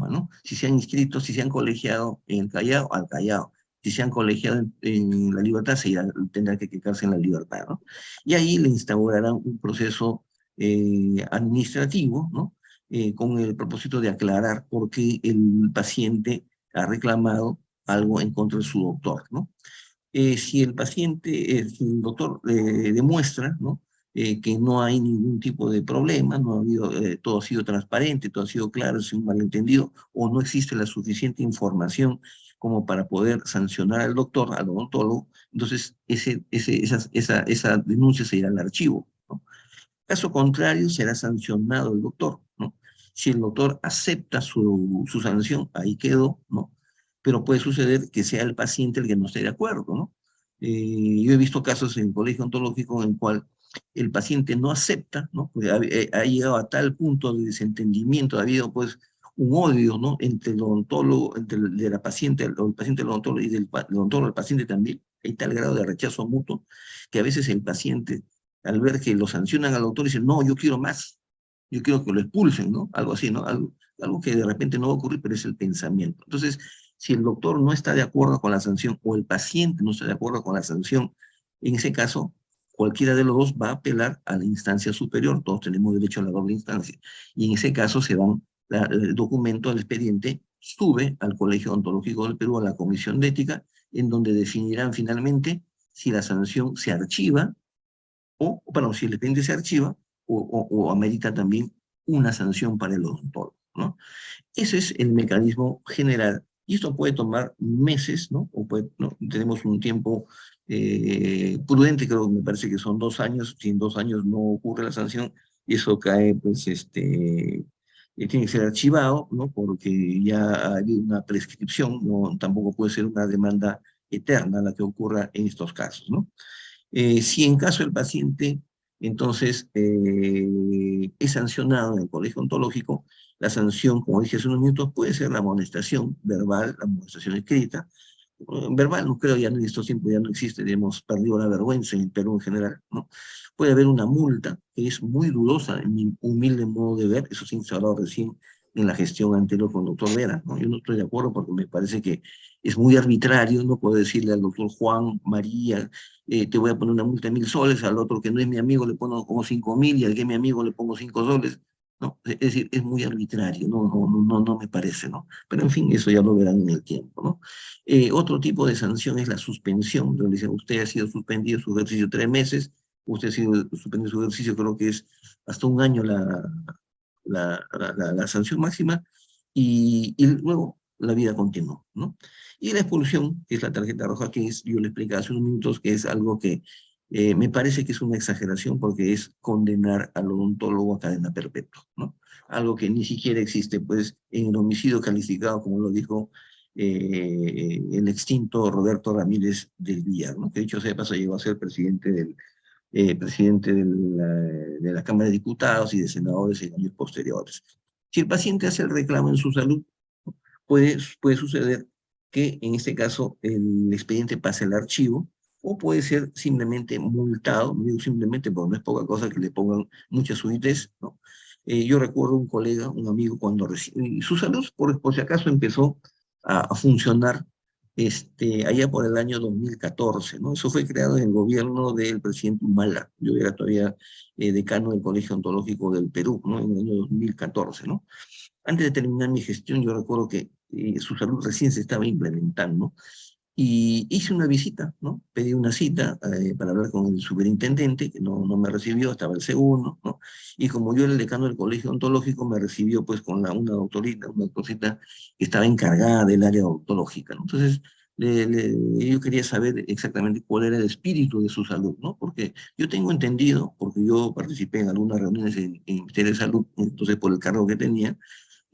¿no? Si se han inscrito, si se han colegiado en el Callao, al Callao. Si se han colegiado en La Libertad, tendrá que quedarse en La Libertad, ¿no? Y ahí le instaurarán un proceso administrativo, ¿no? Con el propósito de aclarar por qué el paciente ha reclamado algo en contra de su doctor, ¿no? Si el paciente, si el doctor demuestra, ¿no? Que no hay ningún tipo de problema, no ha habido, todo ha sido transparente, todo ha sido claro, sin un malentendido, o no existe la suficiente información como para poder sancionar al doctor, al odontólogo, entonces esa denuncia se irá al archivo, ¿no? Caso contrario, será sancionado el doctor, ¿no? Si el doctor acepta su sanción, ahí quedó, ¿no? Pero puede suceder que sea el paciente el que no esté de acuerdo, ¿no? Yo he visto casos en el colegio ontológico en el cual el paciente no acepta, ¿no? Porque ha llegado a tal punto de desentendimiento, ha habido pues un odio, ¿no? Entre el odontólogo, entre el de la paciente, el paciente del odontólogo y del odontólogo al paciente también, hay tal grado de rechazo mutuo que a veces el paciente al ver que lo sancionan al autor, dicen, no, yo quiero más, yo quiero que lo expulsen, ¿no? Algo así, ¿no? Algo que de repente no va a ocurrir, pero es el pensamiento. Entonces, si el doctor no está de acuerdo con la sanción o el paciente no está de acuerdo con la sanción, en ese caso, cualquiera de los dos va a apelar a la instancia superior, todos tenemos derecho a la doble instancia, y en ese caso el documento, el expediente, sube al Colegio Odontológico del Perú, a la Comisión de Ética, en donde definirán finalmente si la sanción se archiva perdón, si el expediente se archiva o amerita también una sanción para el odontólogo, ¿no? Ese es el mecanismo general. Y esto puede tomar meses, ¿no? ¿no? Tenemos un tiempo prudente, creo que me parece que son 2 años. Si en 2 años no ocurre la sanción, eso cae, pues, tiene que ser archivado, ¿no? Porque ya ha habido una prescripción, ¿no? Tampoco puede ser una demanda eterna la que ocurra en estos casos, ¿no? Si en caso el paciente, entonces, es sancionado en el colegio ontológico, la sanción, como dije hace unos minutos, puede ser la amonestación verbal, la amonestación escrita. Verbal, no creo, ya en estos tiempos ya no existe, hemos perdido la vergüenza en el Perú en general, ¿no? Puede haber una multa, que es muy dudosa, en mi humilde modo de ver, eso se ha instalado recién en la gestión anterior con el doctor Vera, ¿no? Yo no estoy de acuerdo porque me parece que es muy arbitrario, no puedo decirle al doctor Juan, María, te voy a poner una multa de 1.000 soles, al otro que no es mi amigo le pongo como 5.000 y al que es mi amigo le pongo 5 soles, ¿no? Es decir, es muy arbitrario, no me parece, ¿no? Pero en fin, eso ya lo verán en el tiempo, ¿no? Otro tipo de sanción es la suspensión, donde dicen, usted ha sido suspendido su ejercicio 3 meses, usted ha sido suspendido su ejercicio, creo que es hasta un año la sanción máxima, y luego la vida continúa, ¿no? Y la expulsión, que es la tarjeta roja, que es, yo le expliqué hace unos minutos, que es algo que me parece que es una exageración porque es condenar al odontólogo a cadena perpetua, ¿no? Algo que ni siquiera existe, pues, en el homicidio calificado, como lo dijo el extinto Roberto Ramírez del Villar, ¿no? Que dicho sea de paso llegó a ser presidente de la Cámara de Diputados y de senadores en años posteriores. Si el paciente hace el reclamo en su salud, puede suceder que en este caso el expediente pase al archivo o puede ser simplemente multado, no digo simplemente porque no es poca cosa que le pongan muchas UITs, ¿no? Yo recuerdo un colega, un amigo, cuando su salud, por si acaso, empezó a funcionar allá por el año 2014, ¿no? Eso fue creado en el gobierno del presidente Humala. Yo era todavía decano del Colegio Ontológico del Perú, ¿no? En el año 2014, ¿no? Antes de terminar mi gestión, yo recuerdo que su salud recién se estaba implementando y hice una visita, ¿no? Pedí una cita para hablar con el superintendente, que no me recibió, estaba el segundo, ¿no? Y como yo era el decano del colegio ontológico, me recibió pues con una doctorcita que estaba encargada del área odontológica, ¿no? Entonces, yo quería saber exactamente cuál era el espíritu de su salud, ¿no? Porque yo tengo entendido, porque yo participé en algunas reuniones en el Ministerio de Salud, entonces por el cargo que tenía,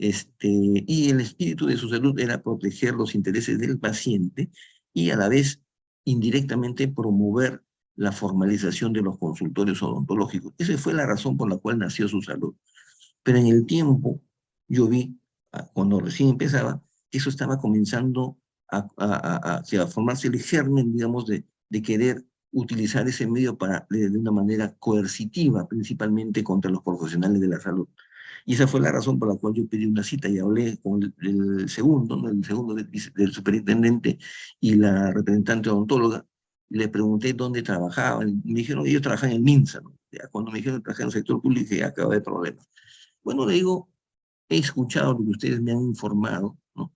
y el espíritu de su salud era proteger los intereses del paciente y a la vez indirectamente promover la formalización de los consultorios odontológicos. Esa fue la razón por la cual nació su salud. Pero en el tiempo yo vi, cuando recién empezaba, que eso estaba comenzando a formarse el germen, digamos, de querer utilizar ese medio de una manera coercitiva, principalmente contra los profesionales de la salud. Y esa fue la razón por la cual yo pedí una cita y hablé con el segundo, ¿no? El segundo del superintendente y la representante odontóloga. Le pregunté dónde trabajaban. Me dijeron que ellos trabajan en MINSA, ¿no? Ya, cuando me dijeron que trabajaban en el sector público, dije, acaba de problemas. Bueno, le digo, he escuchado lo que ustedes me han informado, ¿no?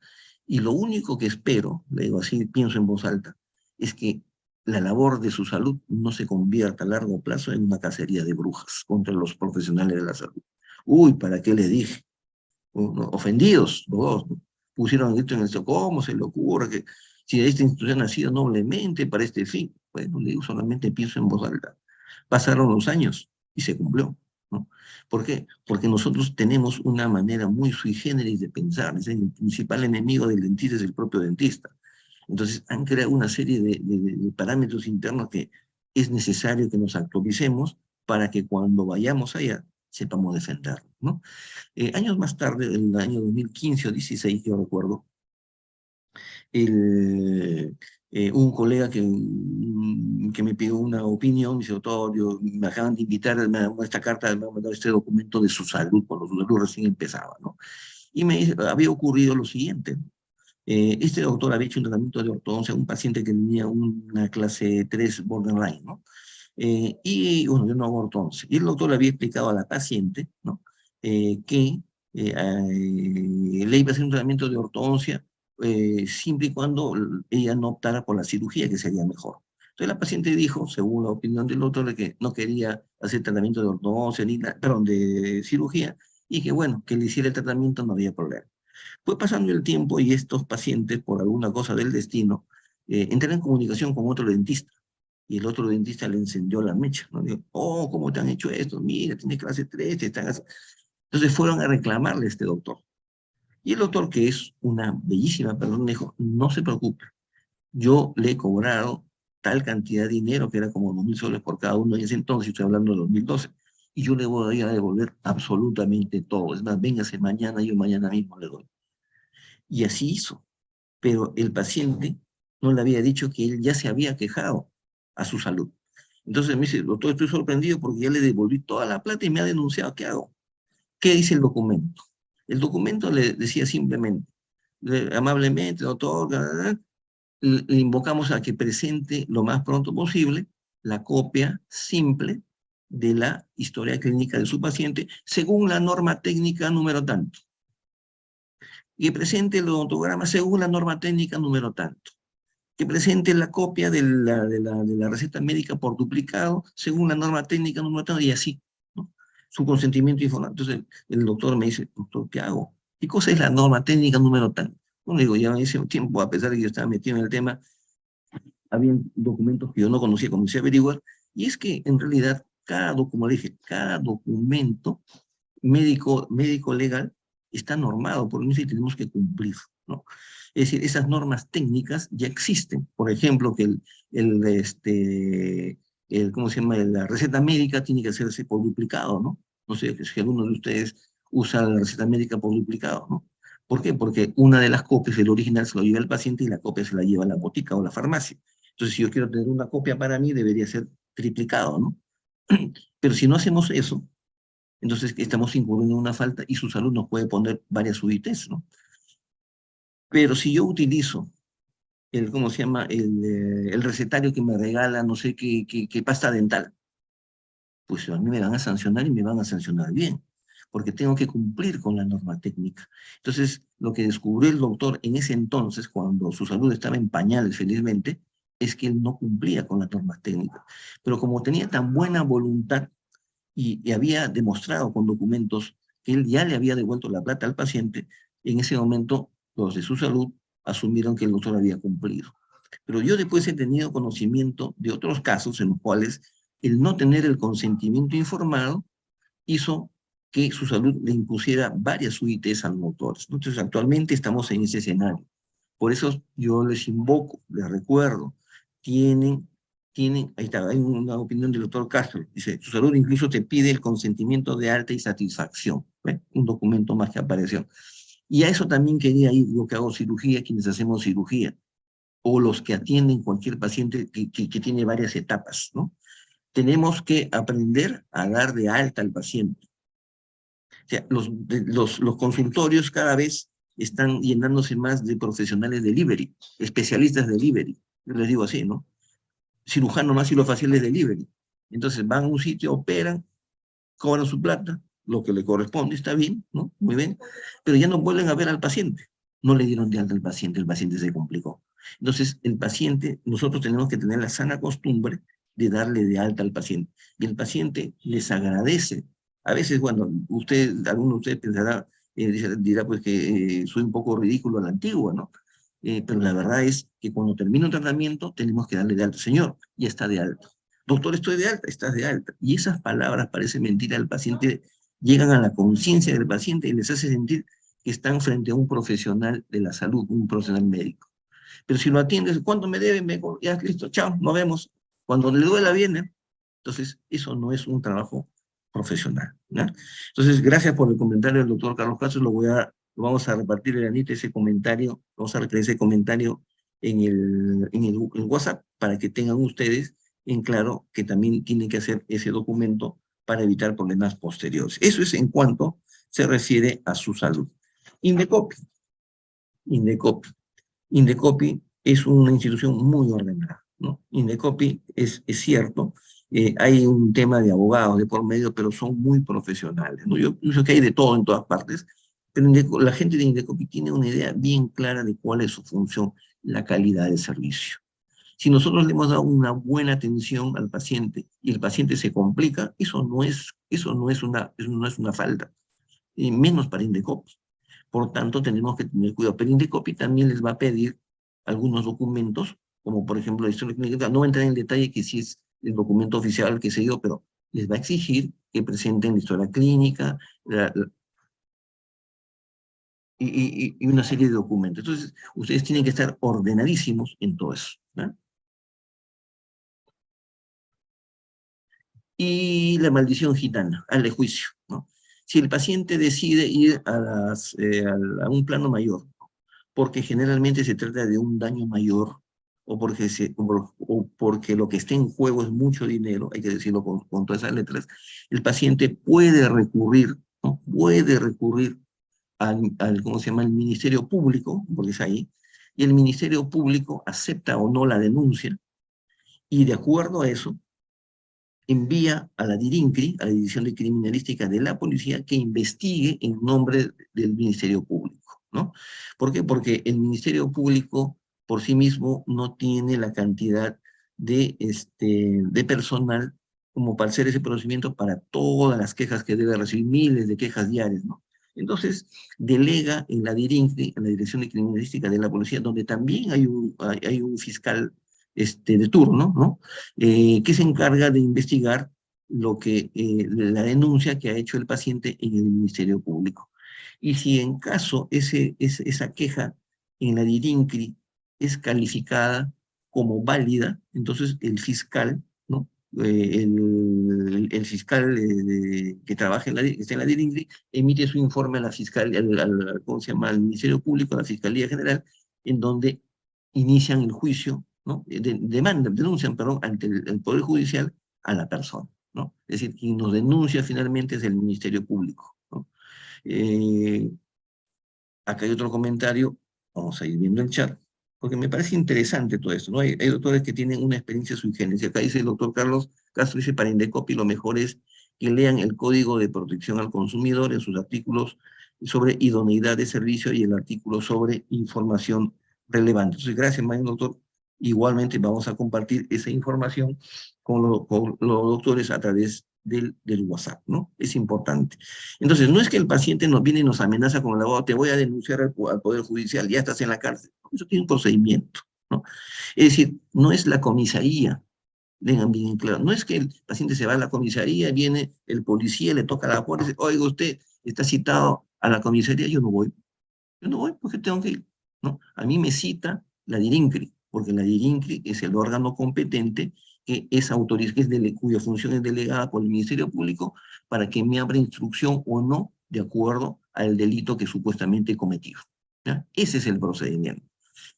Y lo único que espero, le digo así, pienso en voz alta, es que la labor de su salud no se convierta a largo plazo en una cacería de brujas contra los profesionales de la salud. Uy, ¿para qué le dije? ¿No? Ofendidos, los dos, ¿no? Pusieron el grito en el cielo, ¿cómo se le ocurre que si esta institución ha sido noblemente para este fin? Bueno, le digo, solamente pienso en voz alta. Pasaron los años y se cumplió, ¿no? ¿Por qué? Porque nosotros tenemos una manera muy sui generis de pensar. Es el principal enemigo del dentista es el propio dentista. Entonces han creado una serie de parámetros internos que es necesario que nos actualicemos para que cuando vayamos allá sepamos defenderlo, ¿no? Años más tarde, en el año 2015 o 16, yo recuerdo, un colega que me pidió una opinión, me dice, doctor, me acaban de invitar, me ha dado esta carta, me ha mandado este documento de su salud, cuando su salud recién empezaba, ¿no? Y me dice, había ocurrido lo siguiente, ¿no? Este doctor había hecho un tratamiento de ortodoncia a un paciente que tenía una clase 3 borderline, ¿no? Y bueno, yo no hago ortodoncia. Y el doctor le había explicado a la paciente, ¿no? Que le iba a hacer un tratamiento de ortodoncia siempre y cuando ella no optara por la cirugía, que sería mejor. Entonces la paciente dijo, según la opinión del doctor, de que no quería hacer tratamiento de ortodoncia, perdón, de cirugía, y que bueno, que le hiciera el tratamiento no había problema. Fue pasando el tiempo y estos pacientes, por alguna cosa del destino, entraron en comunicación con otro dentista. Y el otro dentista le encendió la mecha, ¿no? Dijo, oh, ¿cómo te han hecho esto? Mira, tienes clase 3, te están haciendo... Entonces fueron a reclamarle a este doctor. Y el doctor, que es una bellísima persona, dijo, no se preocupe, yo le he cobrado tal cantidad de dinero, que era como 2.000 soles por cada uno en ese entonces, estoy hablando de 2012, y yo le voy a devolver absolutamente todo. Es más, véngase mañana, yo mañana mismo le doy. Y así hizo. Pero el paciente no le había dicho que él ya se había quejado a su salud. Entonces me dice, doctor, estoy sorprendido porque ya le devolví toda la plata y me ha denunciado. ¿Qué hago? ¿Qué dice el documento? El documento le decía simplemente, amablemente, doctor, le invocamos a que presente lo más pronto posible la copia simple de la historia clínica de su paciente según la norma técnica número tanto. Y presente el odontograma según la norma técnica número tanto. Que presente la copia de la receta médica por duplicado según la norma técnica número tanto y así, ¿no? Su consentimiento informado. Entonces el doctor me dice, doctor, ¿qué hago? ¿Qué cosa es la norma técnica número tanto? Bueno, digo, ya en ese tiempo, a pesar de que yo estaba metido en el tema, había documentos que yo no conocía, comencé a averiguar, y es que en realidad como dije, cada documento médico legal está normado por eso y tenemos que cumplir, ¿no? Es decir, esas normas técnicas ya existen. Por ejemplo, que ¿cómo se llama? La receta médica tiene que hacerse por duplicado, ¿no? No sé si alguno de ustedes usa la receta médica por duplicado, ¿no? ¿Por qué? Porque una de las copias, el original, se lo lleva el paciente y la copia se la lleva a la botica o la farmacia. Entonces, si yo quiero tener una copia para mí, debería ser triplicado, ¿no? Pero si no hacemos eso, entonces estamos incurriendo en una falta y su salud nos puede poner varias UITs, ¿no? Pero si yo utilizo ¿cómo se llama? El recetario que me regala, no sé qué pasta dental, pues a mí me van a sancionar y me van a sancionar bien, porque tengo que cumplir con la norma técnica. Entonces, lo que descubrió el doctor en ese entonces, cuando su salud estaba en pañales, felizmente, es que él no cumplía con las normas técnicas. Pero como tenía tan buena voluntad y había demostrado con documentos que él ya le había devuelto la plata al paciente, en ese momento los de su salud asumieron que el doctor había cumplido. Pero yo después he tenido conocimiento de otros casos en los cuales el no tener el consentimiento informado hizo que su salud le impusiera varias UITs a los doctores. Entonces, actualmente estamos en ese escenario. Por eso yo les invoco, les recuerdo, tienen, ahí está, hay una opinión del doctor Castro, dice, su salud incluso te pide el consentimiento de alta y satisfacción, ¿ve? Un documento más que apareció. Y a eso también quería ir, yo que hago cirugía, quienes hacemos cirugía. o los que atienden cualquier paciente que tiene varias etapas, ¿no? Tenemos que aprender a dar de alta al paciente. O sea, los consultorios cada vez están llenándose más de profesionales delivery, especialistas delivery, yo les digo así, ¿no? Cirujano más maxilofaciales delivery. Entonces van a un sitio, operan, cobran su plata, lo que le corresponde, está bien, ¿no? Muy bien, pero ya no vuelven a ver al paciente. No le dieron de alta al paciente, el paciente se complicó. Entonces, el paciente, nosotros tenemos que tener la sana costumbre de darle de alta al paciente. Y el paciente les agradece. A veces, bueno, usted, alguno de ustedes pensará, dirá pues que soy un poco ridículo a la antigua, ¿no? Pero la verdad es que cuando termina un tratamiento tenemos que darle de alta. Señor, ya está de alta. Doctor, estoy de alta, estás de alta. Y esas palabras parecen mentira al paciente, llegan a la conciencia del paciente y les hace sentir que están frente a un profesional de la salud, un profesional médico. Pero si lo atiendes, ¿cuánto me deben? Ya, listo, chao, nos vemos. Cuando le duela, viene. Entonces, eso no es un trabajo profesional, ¿no? Entonces, gracias por el comentario del doctor Carlos Castro, lo vamos a repartir, Anita, ese comentario, vamos a recrear ese comentario en el WhatsApp para que tengan ustedes en claro que también tienen que hacer ese documento para evitar problemas posteriores. Eso es en cuanto se refiere a su salud. Indecopi. Indecopi. Indecopi es una institución muy ordenada, ¿no? Indecopi es cierto, hay un tema de abogados de por medio, pero son muy profesionales, ¿no? Yo pienso que hay de todo en todas partes, pero la gente de Indecopi tiene una idea bien clara de cuál es su función, la calidad del servicio. Si nosotros le hemos dado una buena atención al paciente y el paciente se complica, eso no es una falta, y menos para Indecopi. Por tanto, tenemos que tener cuidado. Pero Indecopi también les va a pedir algunos documentos, como por ejemplo la historia clínica. No voy a entrar en detalle que si es el documento oficial, que sé yo, pero les va a exigir que presenten la historia clínica y una serie de documentos. Entonces, ustedes tienen que estar ordenadísimos en todo eso, ¿no? Y la maldición gitana, al de juicio, ¿no? Si el paciente decide ir a un plano mayor, porque generalmente se trata de un daño mayor, o porque lo que está en juego es mucho dinero, hay que decirlo con todas esas letras, el paciente puede recurrir, ¿no? Puede recurrir ¿cómo se llama?, el Ministerio Público, porque es ahí, y el Ministerio Público acepta o no la denuncia, y de acuerdo a eso, envía a la DIRINCRI, a la División de Criminalística de la Policía, que investigue en nombre del Ministerio Público, ¿no? ¿Por qué? Porque el Ministerio Público por sí mismo no tiene la cantidad de personal como para hacer ese procedimiento para todas las quejas que debe recibir, miles de quejas diarias, ¿no? Entonces, delega en la DIRINCRI, en la Dirección de Criminalística de la Policía, donde también hay un fiscal de turno, ¿no? Que se encarga de investigar la denuncia que ha hecho el paciente en el Ministerio Público. Y si en caso esa queja en la DIRINCRI es calificada como válida, entonces el fiscal, ¿no? El fiscal que trabaja que está en la DIRINCRI, emite su informe a la fiscal, ¿cómo se llama?, al Ministerio Público, a la Fiscalía General, en donde inician el juicio, ¿no? Denuncian, perdón, ante el Poder Judicial a la persona, ¿no? Es decir, quien nos denuncia finalmente es el Ministerio Público, ¿no? Eh, Acá hay otro comentario, vamos a ir viendo el chat, porque me parece interesante todo esto, ¿no? Hay doctores que tienen una experiencia sui generis. Acá dice el doctor Carlos Castro, dice, para Indecopi lo mejor es que lean el Código de Protección al Consumidor en sus artículos sobre idoneidad de servicio y el artículo sobre información relevante. Entonces, gracias, maestro doctor. Igualmente vamos a compartir esa información con los doctores a través del WhatsApp, ¿no? Es importante. Entonces, no es que el paciente nos viene y nos amenaza con el abogado, te voy a denunciar al Poder Judicial, ya estás en la cárcel. Eso tiene un procedimiento, ¿no? Es decir, no es la comisaría, vengan bien claro, no es que el paciente se va a la comisaría, viene el policía, le toca la puerta y dice, oiga, usted está citado a la comisaría, yo no voy porque tengo que ir, ¿no? A mí me cita la DIRINCRI, porque la DIRINCRI es el órgano competente que es cuya función es delegada por el Ministerio Público para que me abra instrucción o no de acuerdo al delito que supuestamente he cometido, ¿ya? Ese es el procedimiento.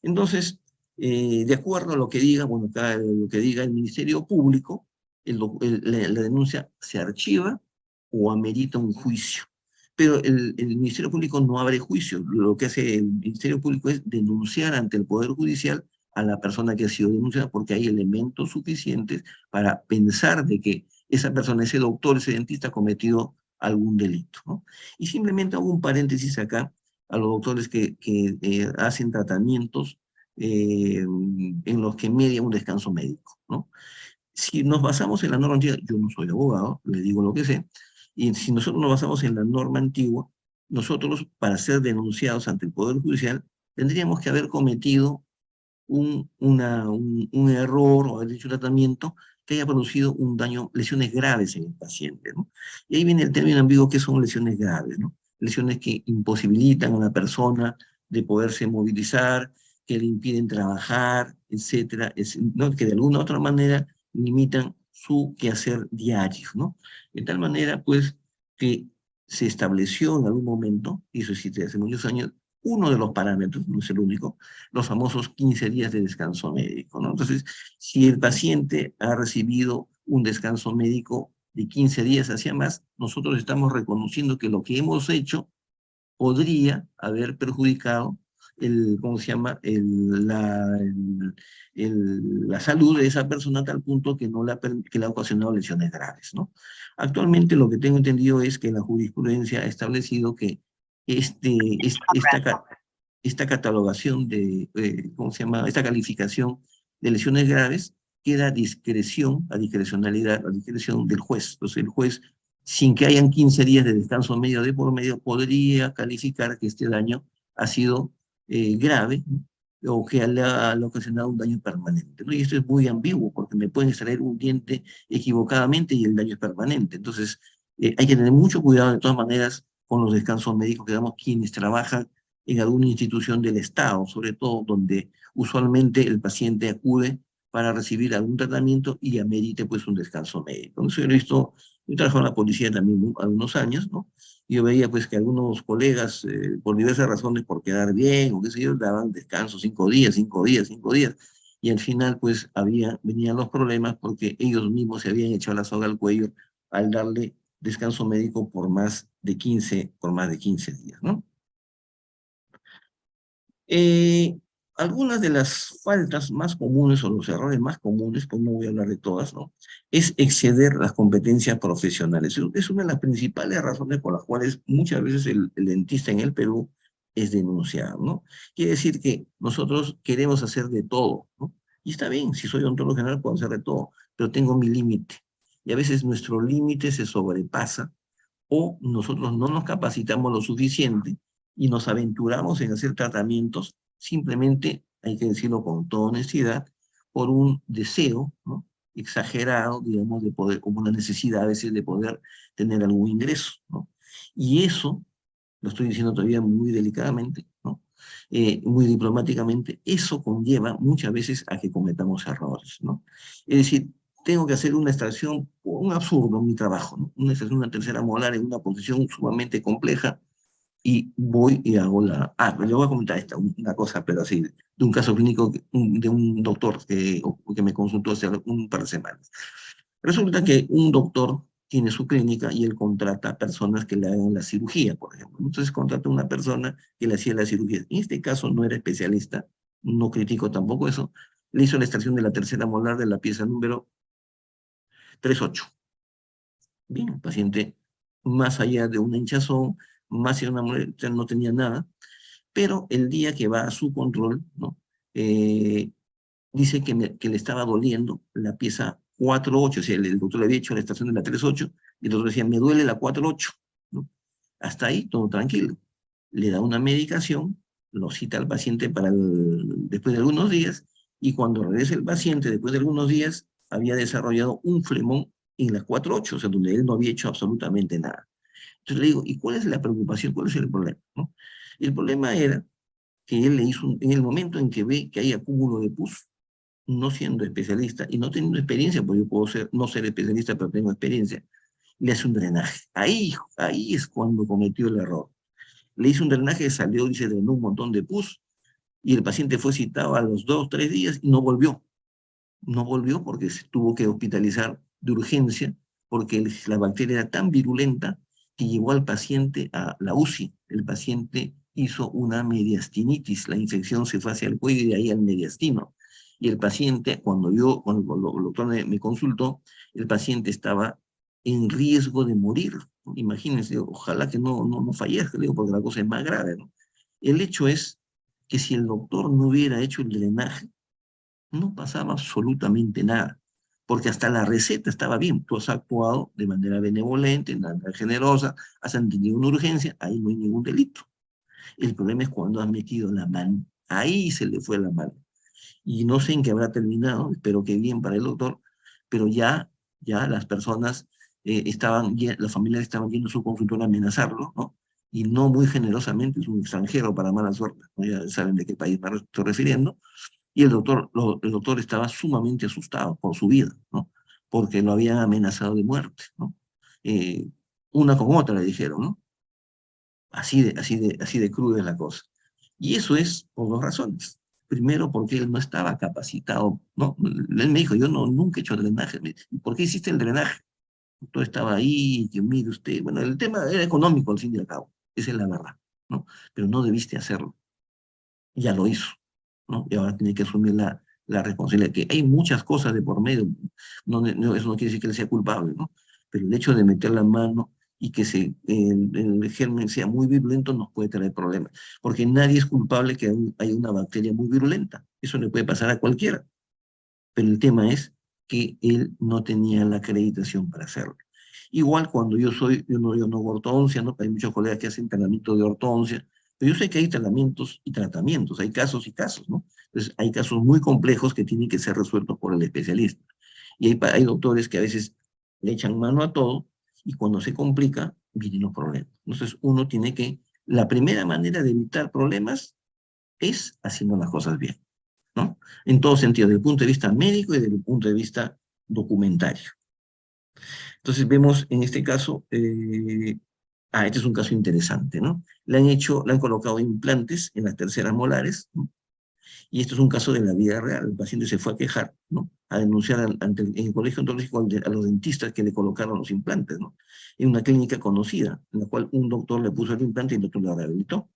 Entonces, De acuerdo a lo que diga, bueno, acá lo que diga el Ministerio Público, la denuncia se archiva o amerita un juicio. Pero el Ministerio Público no abre juicio. Lo que hace el Ministerio Público es denunciar ante el Poder Judicial a la persona que ha sido denunciada porque hay elementos suficientes para pensar de que esa persona, ese doctor, ese dentista ha cometido algún delito, ¿no? Y simplemente hago un paréntesis acá a los doctores que hacen tratamientos en los que media un descanso médico, ¿no? Si nos basamos en la norma antigua, yo no soy abogado, le digo lo que sé, y si nosotros nos basamos en la norma antigua, nosotros, para ser denunciados ante el Poder Judicial, tendríamos que haber cometido un error o haber hecho un tratamiento que haya producido un daño, lesiones graves en el paciente, ¿no? Y ahí viene el término ambiguo que son lesiones graves, ¿no? Lesiones que imposibilitan a la persona de poderse movilizar, que le impiden trabajar, etcétera, ¿no? Que de alguna u otra manera limitan su quehacer diario, ¿no? De tal manera, pues, que se estableció en algún momento, y eso existe hace muchos años, uno de los parámetros, no es el único, los famosos 15 días de descanso médico, ¿no? Entonces, si el paciente ha recibido un descanso médico de 15 días hacia más, nosotros estamos reconociendo que lo que hemos hecho podría haber perjudicado ¿cómo se llama? La salud de esa persona a tal punto que, no que le ha ocasionado lesiones graves, ¿no? Actualmente lo que tengo entendido es que la jurisprudencia ha establecido que esta catalogación ¿cómo se llama? Esta calificación de lesiones graves queda a discreción, a discrecionalidad, a discreción del juez. Entonces el juez, sin que hayan 15 días de descanso medio de por medio, podría calificar que este daño ha sido grave, ¿no? O que le ha ocasionado un daño permanente, ¿no? Y esto es muy ambiguo, porque me pueden extraer un diente equivocadamente y el daño es permanente. Entonces, hay que tener mucho cuidado de todas maneras con los descansos médicos que damos quienes trabajan en alguna institución del Estado, sobre todo donde usualmente el paciente acude para recibir algún tratamiento y amerite pues un descanso médico. Entonces yo he visto, yo trabajaba en la policía también algunos años, ¿no? Y yo veía pues que algunos colegas, por diversas razones, por quedar bien o qué sé yo, daban descanso 5 días, 5 días, 5 días. Y al final pues venían los problemas porque ellos mismos se habían echado la soga al cuello al darle descanso médico por más de 15 días, ¿no? Eh, Algunas de las faltas más comunes o los errores más comunes, pues no voy a hablar de todas, ¿no? Es exceder las competencias profesionales. Es una de las principales razones por las cuales muchas veces el dentista en el Perú es denunciado, ¿no? Quiere decir que nosotros queremos hacer de todo, ¿no? Y está bien, si soy odontólogo general puedo hacer de todo, pero tengo mi límite. Y a veces nuestro límite se sobrepasa o nosotros no nos capacitamos lo suficiente y nos aventuramos en hacer tratamientos, simplemente, hay que decirlo con toda honestidad, por un deseo, ¿no? Exagerado, digamos, de poder, como una necesidad a veces de poder tener algún ingreso, ¿no? Y eso, lo estoy diciendo todavía muy delicadamente, ¿no? Muy diplomáticamente, eso conlleva muchas veces a que cometamos errores, ¿no? Es decir, tengo que hacer una extracción, un absurdo en mi trabajo, ¿no? Una extracción de una tercera molar en una posición sumamente compleja, y voy y hago le voy a comentar una cosa, pero así, de un caso clínico de un doctor que me consultó hace un par de semanas. Resulta que un doctor tiene su clínica y él contrata personas que le hagan la cirugía, por ejemplo. Entonces contrata una persona que le hacía la cirugía. En este caso no era especialista, no critico tampoco eso. Le hizo la extracción de la tercera molar de la pieza número 38. Bien, el paciente, más allá de una hinchazón, más allá de una molestia, no tenía nada, pero el día que va a su control, ¿no? Dice que le estaba doliendo la pieza 4-8, o sea, el doctor le había hecho la extracción de la 3-8, y el doctor decía, me duele la 4-8, ¿no? Hasta ahí, todo tranquilo. Le da una medicación, lo cita al paciente después de algunos días, y cuando regresa el paciente, después de algunos días, había desarrollado un flemón en la 4-8, o sea, donde él no había hecho absolutamente nada. Entonces le digo, ¿y cuál es la preocupación? ¿Cuál es el problema? ¿No? El problema era que él le hizo, en el momento en que ve que hay acúmulo de pus, no siendo especialista y no teniendo experiencia, porque yo puedo no ser especialista, pero tengo experiencia, le hace un drenaje. Ahí es cuando cometió el error. Le hizo un drenaje, salió y se drenó un montón de pus, y el paciente fue citado a los 2 o 3 días y no volvió. No volvió porque se tuvo que hospitalizar de urgencia, porque la bacteria era tan virulenta que llevó al paciente a la UCI. El paciente hizo una mediastinitis, la infección se fue hacia el cuello y de ahí al mediastino. Y el paciente, cuando el doctor me consultó, el paciente estaba en riesgo de morir. Imagínense, ojalá que no fallezca, le digo, porque la cosa es más grave, ¿no? El hecho es que si el doctor no hubiera hecho el drenaje, no pasaba absolutamente nada, porque hasta la receta estaba bien. Tú has actuado de manera benevolente, de manera generosa, has entendido una urgencia, ahí no hay ningún delito. El problema es cuando has metido la mano, ahí se le fue la mano. Y no sé en qué habrá terminado, espero que bien para el doctor, pero ya las personas las familias estaban yendo a su consultorio a amenazarlo, ¿no? Y no muy generosamente, es un extranjero para mala suerte, ¿no? Ya saben de qué país me estoy refiriendo, y el doctor estaba sumamente asustado por su vida, ¿no? Porque lo habían amenazado de muerte, ¿no? Eh, una con otra le dijeron, ¿no? Así de cruda es la cosa. Y eso es por 2 razones. Primero, porque él no estaba capacitado, ¿no? Él me dijo, yo nunca he hecho drenaje. ¿Y por qué hiciste el drenaje? Todo estaba ahí, que mire usted. Bueno, el tema era económico al fin y al cabo. Esa es la verdad, ¿no? Pero no debiste hacerlo. Ya lo hizo, ¿no? Y ahora tiene que asumir la responsabilidad, que hay muchas cosas de por medio, eso no quiere decir que él sea culpable, ¿no? Pero el hecho de meter la mano y que el germen sea muy virulento nos puede traer problemas, porque nadie es culpable que haya una bacteria muy virulenta, eso le puede pasar a cualquiera, pero el tema es que él no tenía la acreditación para hacerlo. Igual cuando yo no hago ortodoncia, ¿no? Hay muchos colegas que hacen tratamiento de ortodoncia, pero yo sé que hay tratamientos y tratamientos, hay casos y casos, ¿no? Entonces hay casos muy complejos que tienen que ser resueltos por el especialista. Y hay doctores que a veces le echan mano a todo y cuando se complica, vienen los problemas. Entonces la primera manera de evitar problemas es haciendo las cosas bien, ¿no? En todo sentido, desde el punto de vista médico y desde el punto de vista documentario. Entonces vemos en este caso, este es un caso interesante, ¿no? Le han colocado implantes en las terceras molares, ¿no? Y esto es un caso de la vida real. El paciente se fue a quejar, ¿no? A denunciar en el colegio odontológico a los dentistas que le colocaron los implantes, ¿no? En una clínica conocida, en la cual un doctor le puso el implante y el doctor lo rehabilitó.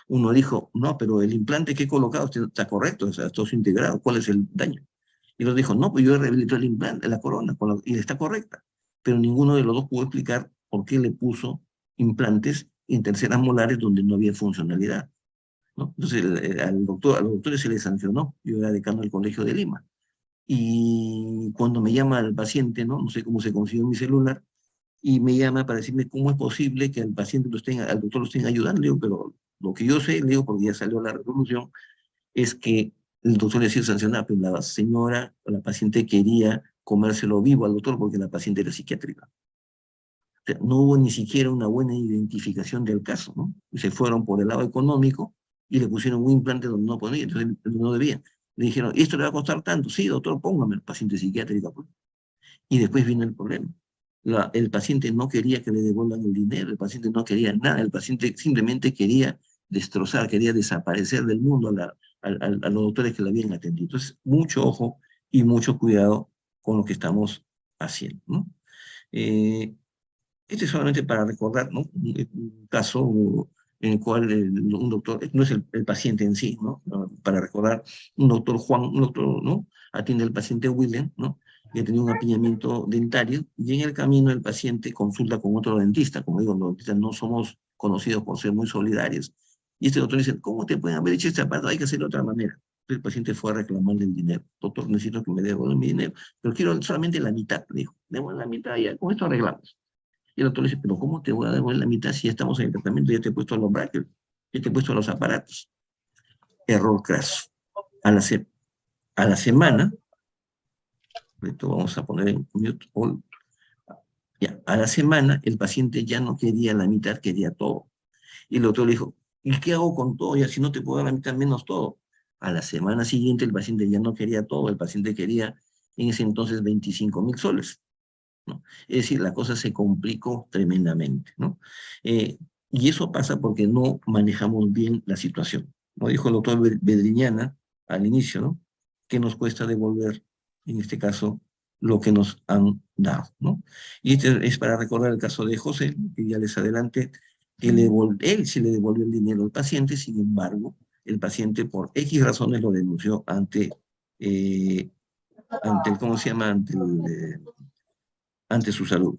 Uno dijo, no, pero el implante que he colocado está correcto, o sea, está integrado, ¿cuál es el daño? Y los dijo, no, pues yo he rehabilitado el implante, la corona, y está correcta. Pero ninguno de los dos pudo explicar por qué le puso implantes en terceras molares donde no había funcionalidad, ¿no? Entonces a los doctores se les sancionó. Yo era decano del Colegio de Lima. Y cuando me llama el paciente, ¿no? No sé cómo se consiguió mi celular, y me llama para decirme cómo es posible que al doctor lo estén ayudando. Le digo, pero lo que yo sé, le digo, porque ya salió la resolución, es que el doctor le ha sido sancionado, pero la señora, la paciente quería comérselo vivo al doctor porque la paciente era psiquiátrica. O sea, no hubo ni siquiera una buena identificación del caso, ¿no? Y se fueron por el lado económico y le pusieron un implante donde no podía, entonces no debían. Le dijeron, ¿esto le va a costar tanto? Sí, doctor, póngame el paciente psiquiátrica, pues. Y después viene el problema. El paciente no quería que le devuelvan el dinero, el paciente no quería nada, el paciente simplemente quería destrozar, quería desaparecer del mundo a los doctores que le habían atendido. Entonces, mucho ojo y mucho cuidado con lo que estamos haciendo, ¿no? Eh, este es solamente para recordar, ¿no? Un caso en el cual un doctor, no es el paciente en sí, ¿no? Para recordar, un doctor, ¿no? Atiende al paciente William, ¿no? Que tenía un apiñamiento dentario, y en el camino el paciente consulta con otro dentista. Como digo, los dentistas no somos conocidos por ser muy solidarios. Y este doctor dice, ¿cómo te pueden haber hecho este aparato? Hay que hacerlo de otra manera. El paciente fue a reclamarle el dinero. Doctor, necesito que me devuelvan mi dinero, pero quiero solamente la mitad, le dijo. Devuelvan la mitad y ya, con esto arreglamos. Y el doctor le dice, pero ¿cómo te voy a devolver la mitad si ya estamos en el tratamiento? Ya te he puesto los brackets, ya te he puesto los aparatos. Error craso. A la, se a la semana, esto vamos a poner en mute all, ya, a la semana el paciente ya no quería la mitad, quería todo. Y el doctor le dijo, ¿y qué hago con todo? Ya si no te puedo dar la mitad menos todo. A la semana siguiente el paciente ya no quería todo, el paciente quería en ese entonces 25.000 soles, ¿no? Es decir, la cosa se complicó tremendamente, ¿no? Y eso pasa porque no manejamos bien la situación. Como dijo el doctor Bedriñana al inicio, ¿no? ¿Qué nos cuesta devolver, en este caso, lo que nos han dado, ¿no? Y este es para recordar el caso de José, que ya les adelanté, que él sí le devolvió el dinero al paciente, sin embargo, el paciente por X razones lo denunció eh, ante el, ¿cómo se llama? Ante su salud.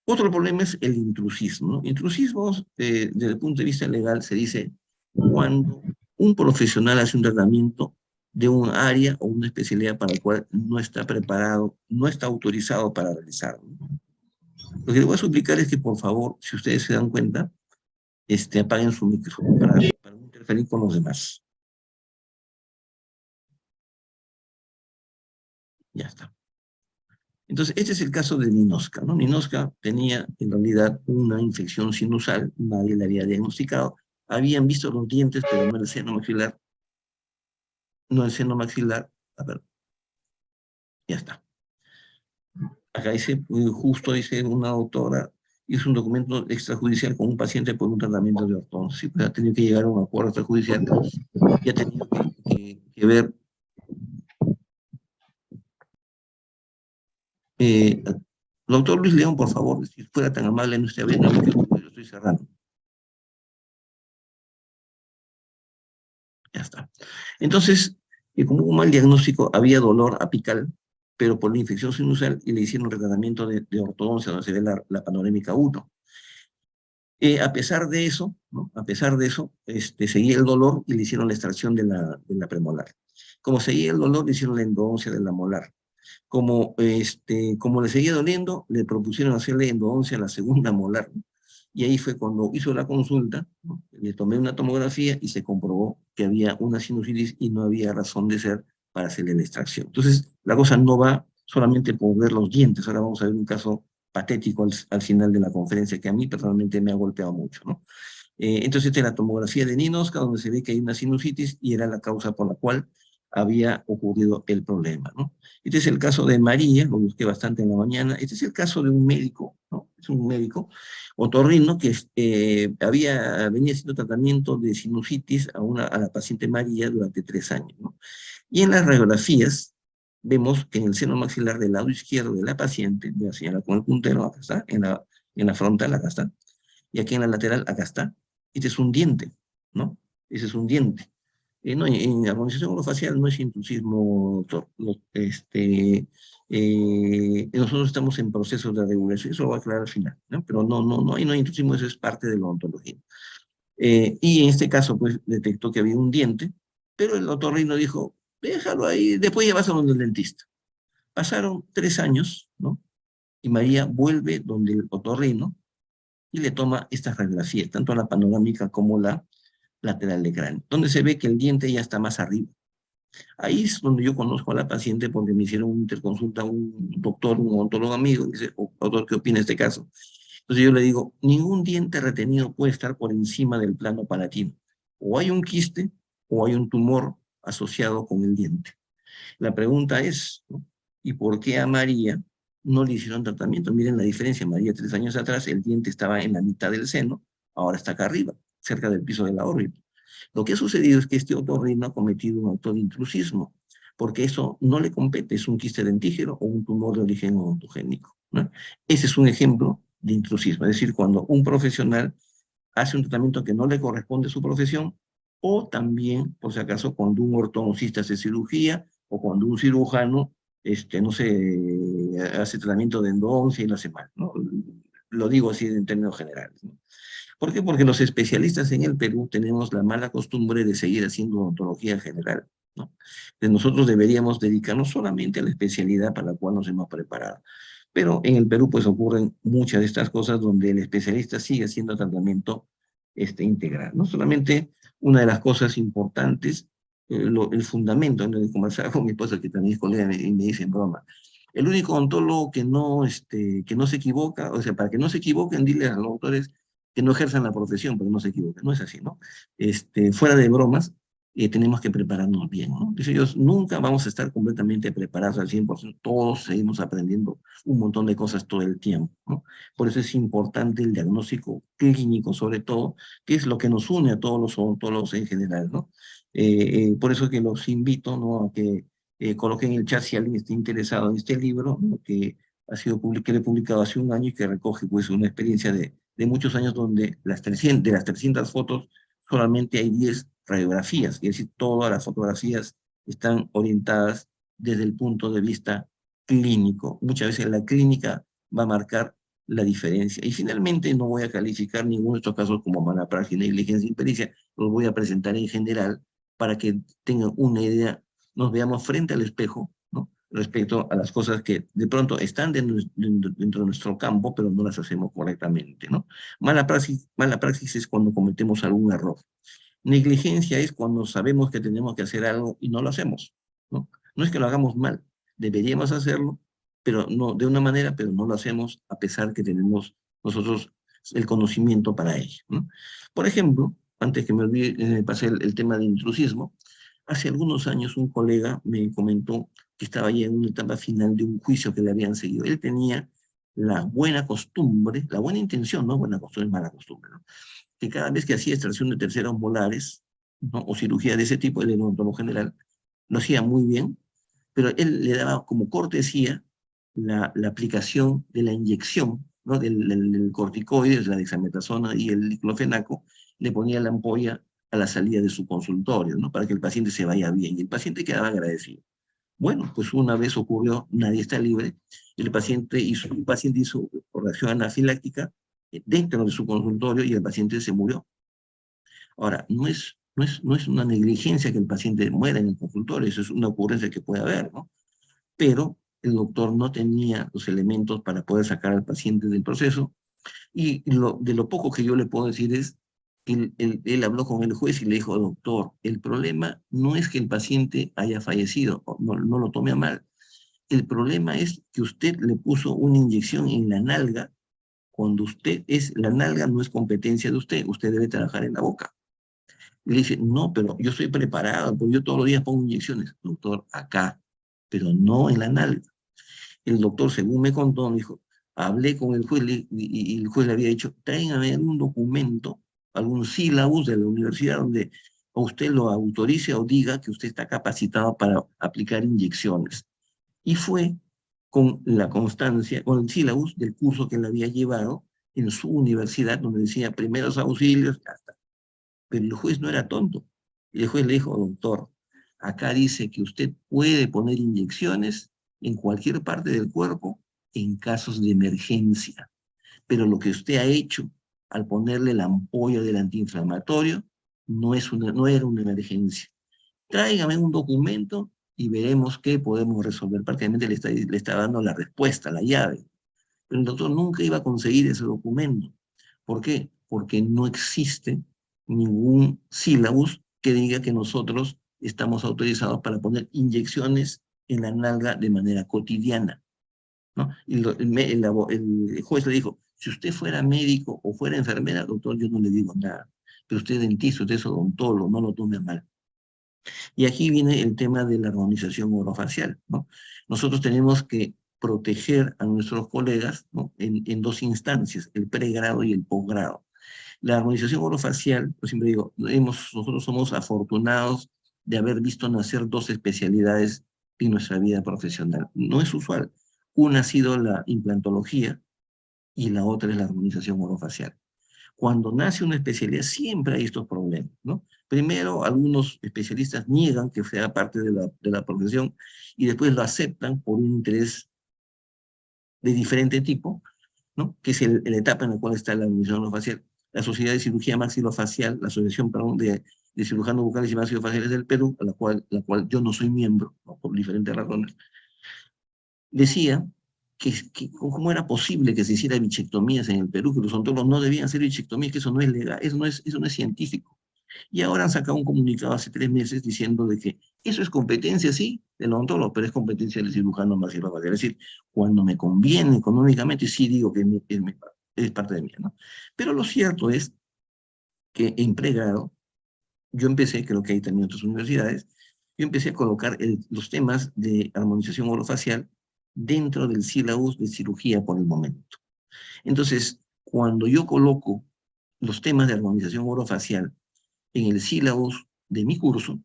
Otro problema es el intrusismo, ¿no? Intrusismo, desde el punto de vista legal, se dice cuando un profesional hace un tratamiento de un área o una especialidad para la cual no está preparado, no está autorizado para realizarlo. Lo que le voy a suplicar es que, por favor, si ustedes se dan cuenta, apaguen su micrófono para no interferir con los demás. Ya está. Entonces, este es el caso de Ninosca, ¿no? Ninosca tenía en realidad una infección sinusal, nadie la había diagnosticado, habían visto los dientes, pero no el seno maxilar, no el seno maxilar, a ver, ya está. Acá dice, justo dice una doctora, hizo un documento extrajudicial con un paciente por un tratamiento de ortodoncia, pues ha tenido que llegar a un acuerdo extrajudicial y ha tenido que ver, eh, doctor Luis León, por favor, si fuera tan amable, no esté abriendo el micrófono, yo lo estoy cerrando. Ya está. Entonces, como un mal diagnóstico, había dolor apical, pero por la infección sinusal, y le hicieron un tratamiento de ortodoncia, donde se ve la panorámica 1. A pesar de eso, ¿no? A pesar de eso, seguía el dolor y le hicieron la extracción de la premolar. Como seguía el dolor, le hicieron la endodoncia de la molar. Como le seguía doliendo, le propusieron hacerle endodoncia a la segunda molar, ¿no? Y ahí fue cuando hizo la consulta, ¿no? Le tomé una tomografía y se comprobó que había una sinusitis y no había razón de ser para hacerle la extracción. Entonces, la cosa no va solamente por ver los dientes. Ahora vamos a ver un caso patético al final de la conferencia que a mí personalmente me ha golpeado mucho, ¿no? Entonces, esta es la tomografía de Ninosca, donde se ve que hay una sinusitis y era la causa por la cual había ocurrido el problema, ¿no? Este es el caso de María, lo busqué bastante en la mañana. Este es el caso de un médico, ¿no? Es un médico otorrino que venía haciendo tratamiento de sinusitis a la paciente María durante 3 años, ¿no? Y en las radiografías vemos que en el seno maxilar del lado izquierdo de la paciente, de la señora con el puntero, acá está, en la frontal, acá está, y aquí en la lateral, acá está. Este es un diente, ¿no? Ese es un diente. No, en armonización orofacial no es intrusismo, doctor. Nosotros estamos en proceso de regulación, eso lo voy a aclarar al final, ¿no? Pero no hay intrusismo, eso es parte de la odontología. Y en este caso, pues, detectó que había un diente, pero el otorrino dijo, déjalo ahí, después ya vas a donde el dentista. Pasaron 3 años, ¿no? Y María vuelve donde el otorrino y le toma estas radiografías, tanto la panorámica como la lateral de cráneo, donde se ve que el diente ya está más arriba. Ahí es donde yo conozco a la paciente porque me hicieron una interconsulta un doctor, un odontólogo amigo, y dice, doctor, ¿qué opina de este caso? Entonces yo le digo, ningún diente retenido puede estar por encima del plano palatino. O hay un quiste o hay un tumor asociado con el diente. La pregunta es, ¿no? ¿Y por qué a María no le hicieron tratamiento? Miren la diferencia, María 3 años atrás el diente estaba en la mitad del seno, ahora está acá arriba, cerca del piso de la órbita. Lo que ha sucedido es que este otorrino ha cometido un acto de intrusismo, porque eso no le compete, es un quiste dentígeno o un tumor de origen odontogénico, ¿no? Ese es un ejemplo de intrusismo, es decir, cuando un profesional hace un tratamiento que no le corresponde a su profesión, o también, por si acaso, cuando un ortodoncista hace cirugía, o cuando un cirujano, no sé, hace tratamiento de endodoncia y lo hace mal, ¿no? Lo digo así en términos generales, ¿no? ¿Por qué? Porque los especialistas en el Perú tenemos la mala costumbre de seguir haciendo odontología general, ¿no? Entonces nosotros deberíamos dedicarnos solamente a la especialidad para la cual nos hemos preparado. Pero en el Perú pues ocurren muchas de estas cosas donde el especialista sigue haciendo tratamiento integral. No solamente una de las cosas importantes, el fundamento, ¿no? De conversar con mi esposa, que también es colega, y me dice en broma, el único odontólogo que no se equivoca, o sea, para que no se equivoquen, dile a los autores que no ejerzan la profesión, porque no se equivoquen. No es así, ¿no? Fuera de bromas, tenemos que prepararnos bien, ¿no? Dice ellos, nunca vamos a estar completamente preparados al 100%, todos seguimos aprendiendo un montón de cosas todo el tiempo, ¿no? Por eso es importante el diagnóstico clínico, sobre todo, que es lo que nos une a todos los odontólogos en general, ¿no? Por eso que los invito, ¿no? A que coloquen en el chat si alguien está interesado en este libro, ¿no? Que que lo he publicado hace un año y que recoge pues una experiencia de muchos años donde de las 300 fotos solamente hay 10 radiografías, es decir, todas las fotografías están orientadas desde el punto de vista clínico. Muchas veces la clínica va a marcar la diferencia. Y finalmente no voy a calificar ninguno de estos casos como mala praxis, negligencia, impericia, los voy a presentar en general para que tengan una idea, nos veamos frente al espejo, ¿no? Respecto a las cosas que de pronto están dentro de nuestro campo, pero no las hacemos correctamente, ¿no? Mala praxis es cuando cometemos algún error. Negligencia es cuando sabemos que tenemos que hacer algo y no lo hacemos, ¿no? No es que lo hagamos mal, deberíamos hacerlo, pero no, de una manera, pero no lo hacemos a pesar que tenemos nosotros el conocimiento para ello, ¿no? Por ejemplo, antes que me olvide, pasé el tema de intrusismo, hace algunos años un colega me comentó que estaba ya en una etapa final de un juicio que le habían seguido. Él tenía la buena costumbre, la buena intención, no buena costumbre, mala costumbre, ¿no? Que cada vez que hacía extracción de terceros molares, ¿no? O cirugía de ese tipo, el odontólogo general, lo hacía muy bien, pero él le daba como cortesía la aplicación de la inyección, ¿no? Del corticoides, la dexametasona y el diclofenaco, le ponía la ampolla a la salida de su consultorio, ¿no? Para que el paciente se vaya bien, y el paciente quedaba agradecido. Bueno, pues una vez ocurrió, nadie está libre, un paciente hizo reacción anafiláctica dentro de su consultorio y el paciente se murió. Ahora, no es una negligencia que el paciente muera en el consultorio, eso es una ocurrencia que puede haber, ¿no? Pero el doctor no tenía los elementos para poder sacar al paciente del proceso, y de lo poco que yo le puedo decir es que él habló con el juez y le dijo, doctor, el problema no es que el paciente haya fallecido, no, no lo tome a mal, el problema es que usted le puso una inyección en la nalga, cuando la nalga no es competencia de usted, usted debe trabajar en la boca. Y le dice, no, pero yo estoy preparado, porque yo todos los días pongo inyecciones. Doctor, acá, pero no en la nalga. El doctor, según me contó, me dijo, hablé con el juez y el juez le había dicho, tráigame algún documento, algún sílabus de la universidad donde a usted lo autorice o diga que usted está capacitado para aplicar inyecciones. Y fue con la constancia, con el sílabus del curso que él había llevado en su universidad, donde decía primeros auxilios, hasta. Pero el juez no era tonto. El juez le dijo, doctor, acá dice que usted puede poner inyecciones en cualquier parte del cuerpo en casos de emergencia. Pero lo que usted ha hecho al ponerle la ampolla del antiinflamatorio no era una emergencia. Tráigame un documento y veremos qué podemos resolver. Prácticamente le está dando la respuesta, la llave. Pero el doctor nunca iba a conseguir ese documento. ¿Por qué? Porque no existe ningún sílabus que diga que nosotros estamos autorizados para poner inyecciones en la nalga de manera cotidiana, ¿no? Y el juez le dijo, si usted fuera médico o fuera enfermera, doctor, yo no le digo nada. Pero usted es dentista, usted es odontólogo, no lo tome a mal. Y aquí viene el tema de la armonización orofacial, ¿no? Nosotros tenemos que proteger a nuestros colegas, ¿no? En dos instancias, el pregrado y el posgrado. La armonización orofacial, yo siempre digo, nosotros somos afortunados de haber visto nacer dos especialidades en nuestra vida profesional. No es usual. Una ha sido la implantología y la otra es la armonización orofacial. Cuando nace una especialidad siempre hay estos problemas, ¿no? Primero, algunos especialistas niegan que sea parte de la profesión y después lo aceptan por un interés de diferente tipo, ¿no? Que es la etapa en la cual está la armonización orofacial. La Sociedad de Cirugía Maxilofacial, la Asociación, perdón, de Cirujanos Bucales y Maxilofaciales del Perú, la cual yo no soy miembro, ¿no? Por diferentes razones, decía cómo era posible que se hiciera bichectomías en el Perú, que los odontólogos no debían hacer bichectomías, que eso no es legal, eso no es científico. Y ahora han sacado un comunicado hace 3 meses diciendo de que eso es competencia, sí, del odontólogo, pero es competencia del cirujano maxilofacial. Es decir, cuando me conviene económicamente, sí digo que es parte de mí, ¿no? Pero lo cierto es que en pregrado yo empecé, creo que hay también otras universidades, yo empecé a colocar los temas de armonización orofacial dentro del sílabus de cirugía por el momento. Entonces, cuando yo coloco los temas de armonización orofacial en el sílabus de mi curso,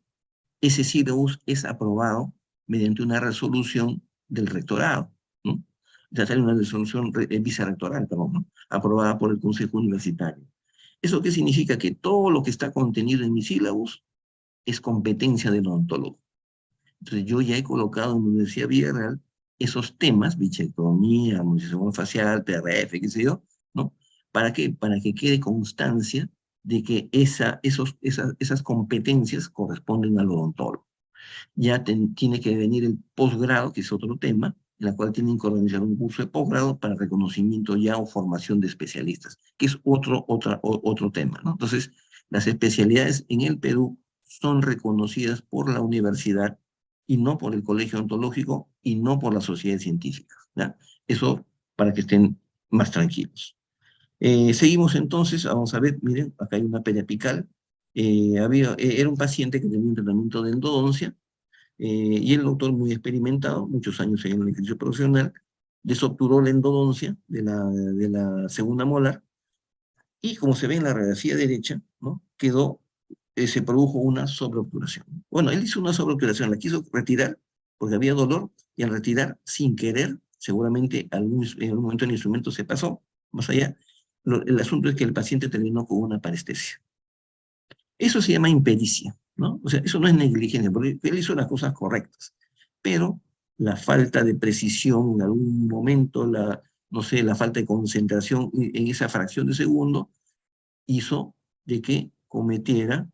ese sílabus es aprobado mediante una resolución del rectorado, ¿no? Ya sale una resolución vicerrectoral, perdón, ¿no? Aprobada por el Consejo Universitario. ¿Eso qué significa? Que todo lo que está contenido en mi sílabus es competencia del odontólogo. Entonces yo ya he colocado en la Universidad Villarreal esos temas, bichectomía, armonización facial, PRF, qué sé yo, ¿no? ¿Para qué? Para que quede constancia de que esas competencias corresponden al odontólogo. Ya tiene que venir el posgrado, que es otro tema, en la cual tienen que organizar un curso de posgrado para reconocimiento ya o formación de especialistas, que es otro tema, ¿no? Entonces, las especialidades en el Perú son reconocidas por la universidad y no por el colegio ontológico y no por las sociedades científicas, ¿ya? Eso para que estén más tranquilos. Seguimos entonces, vamos a ver, miren, acá hay una pera apical. Era un paciente que tenía un tratamiento de endodoncia, y el doctor, muy experimentado, muchos años en el ejercicio profesional, desobturó la endodoncia de la segunda molar, y como se ve en la radiografía derecha, ¿no? Se produjo una sobreobturación. Bueno, él hizo una sobreobturación, la quiso retirar porque había dolor, y al retirar, sin querer, seguramente en algún momento el instrumento se pasó más allá. El asunto es que el paciente terminó con una parestesia. Eso se llama impericia, ¿no? O sea, eso no es negligencia, porque él hizo las cosas correctas, pero la falta de precisión en algún momento, no sé, la falta de concentración en esa fracción de segundo, hizo de que cometiera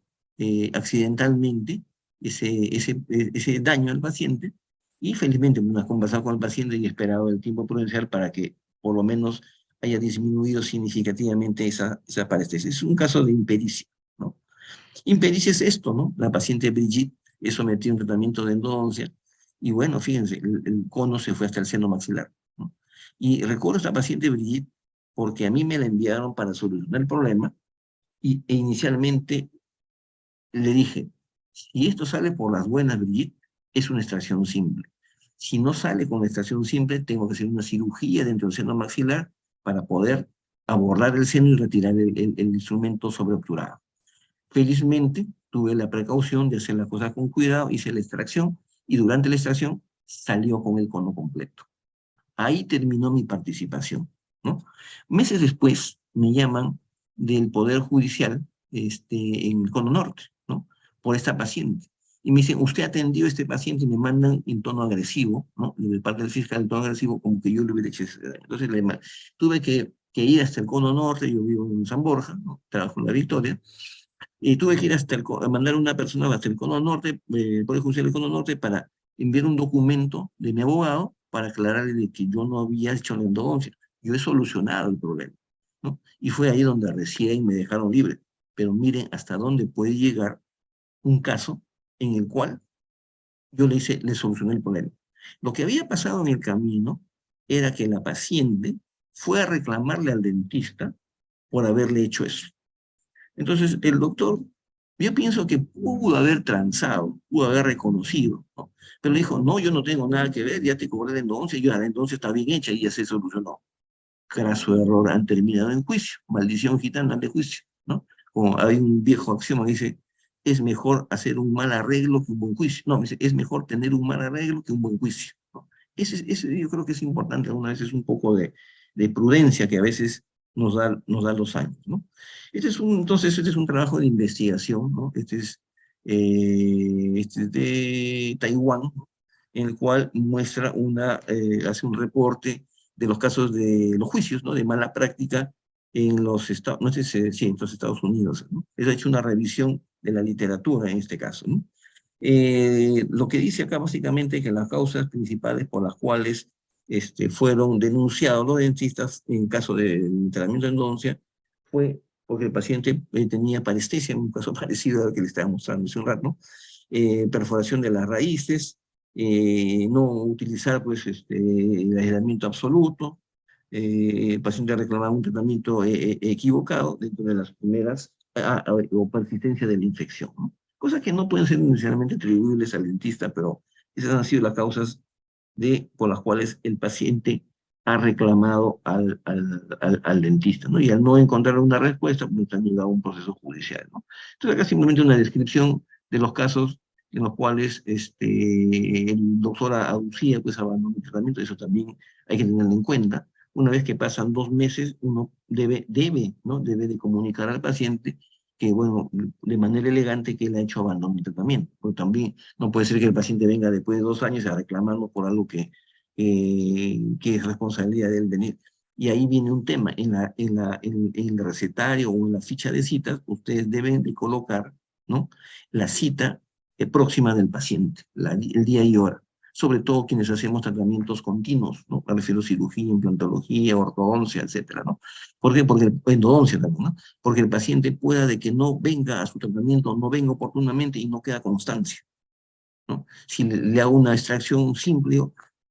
accidentalmente ese daño al paciente, y felizmente hemos conversado con el paciente y esperado el tiempo prudencial para que por lo menos haya disminuido significativamente esa parestesia. Es un caso de impericia, ¿no? Impericia es esto, ¿no? La paciente Brigitte es sometida a un tratamiento de endodoncia, y bueno, fíjense, el cono se fue hasta el seno maxilar, ¿no? Y recuerdo a esta paciente Brigitte porque a mí me la enviaron para solucionar el problema, e inicialmente le dije, si esto sale por las buenas, Brigitte, es una extracción simple. Si no sale con la extracción simple, tengo que hacer una cirugía dentro del seno maxilar para poder abordar el seno y retirar el instrumento sobreobturado. Felizmente, tuve la precaución de hacer las cosas con cuidado, hice la extracción, y durante la extracción salió con el cono completo. Ahí terminó mi participación, ¿no? Meses después me llaman del Poder Judicial, en el Cono Norte, ¿no? Por esta paciente. Y me dicen, usted atendió a este paciente, y me mandan en tono agresivo, ¿no? De parte del fiscal en tono agresivo, como que yo le hubiera hecho ese daño. Entonces tuve que ir hasta el Cono Norte. Yo vivo en San Borja, ¿no? Trabajo en La Victoria, y tuve que ir a mandar a una persona hasta el Cono Norte, Poder Judicial del Cono Norte, para enviar un documento de mi abogado para aclararle de que yo no había hecho la endodoncia. Yo he solucionado el problema, ¿no? Y fue ahí donde recién me dejaron libre. Pero miren hasta dónde puede llegar un caso en el cual yo le solucioné el problema. Lo que había pasado en el camino era que la paciente fue a reclamarle al dentista por haberle hecho eso. Entonces, el doctor, yo pienso que pudo haber transado, pudo haber reconocido, ¿no? Pero dijo, no, yo no tengo nada que ver, ya te cobré la endodoncia, ya la endodoncia está bien hecha y ya se solucionó. Craso error, han terminado en juicio, maldición gitana de juicio, ¿no? Como hay un viejo axioma que dice, es mejor hacer un mal arreglo que un buen juicio. No, dice, es mejor tener un mal arreglo que un buen juicio, ¿no? Ese yo creo que es importante, algunas veces un poco de prudencia que a veces nos da los años, ¿no? Entonces, este es un trabajo de investigación, ¿no? Este es de Taiwán, ¿no? En el cual hace un reporte de los casos de los juicios, ¿no? De mala práctica en los Estados, no sé si, sí, en los Estados Unidos, ¿no? Él ha hecho una revisión de la literatura en este caso, ¿no? Lo que dice acá básicamente es que las causas principales por las cuales fueron denunciados los dentistas en caso de tratamiento de endodoncia fue porque el paciente tenía parestesia, en un caso parecido al que le estaba mostrando hace un rato, ¿no? Perforación de las raíces, no utilizar pues, el aislamiento absoluto, el paciente reclamaba un tratamiento equivocado dentro de las primeras o persistencia de la infección, ¿no? Cosas que no pueden ser necesariamente atribuibles al dentista, pero esas han sido las causas por las cuales el paciente ha reclamado al dentista, ¿no? Y al no encontrar una respuesta, pues han llegado a un proceso judicial, ¿no? Entonces acá simplemente una descripción de los casos en los cuales el doctor aducía pues abandono de tratamiento. Eso también hay que tenerlo en cuenta. Una vez que pasan 2 meses, uno ¿no? Debe de comunicar al paciente que, bueno, de manera elegante que él ha hecho abandono de tratamiento. Porque también no puede ser que el paciente venga después de 2 años a reclamarlo por algo que es responsabilidad de él venir. Y ahí viene un tema, en el recetario o en la ficha de citas, ustedes deben de colocar, ¿no? La cita próxima del paciente, el día y hora, sobre todo quienes hacemos tratamientos continuos, ¿no? Me refiero a cirugía, implantología, ortodoncia, etcétera, ¿no? ¿Por qué? Porque endodoncia también, ¿no? Porque el paciente pueda de que no venga a su tratamiento, no venga oportunamente y no queda constancia, ¿no? Si le hago una extracción simple,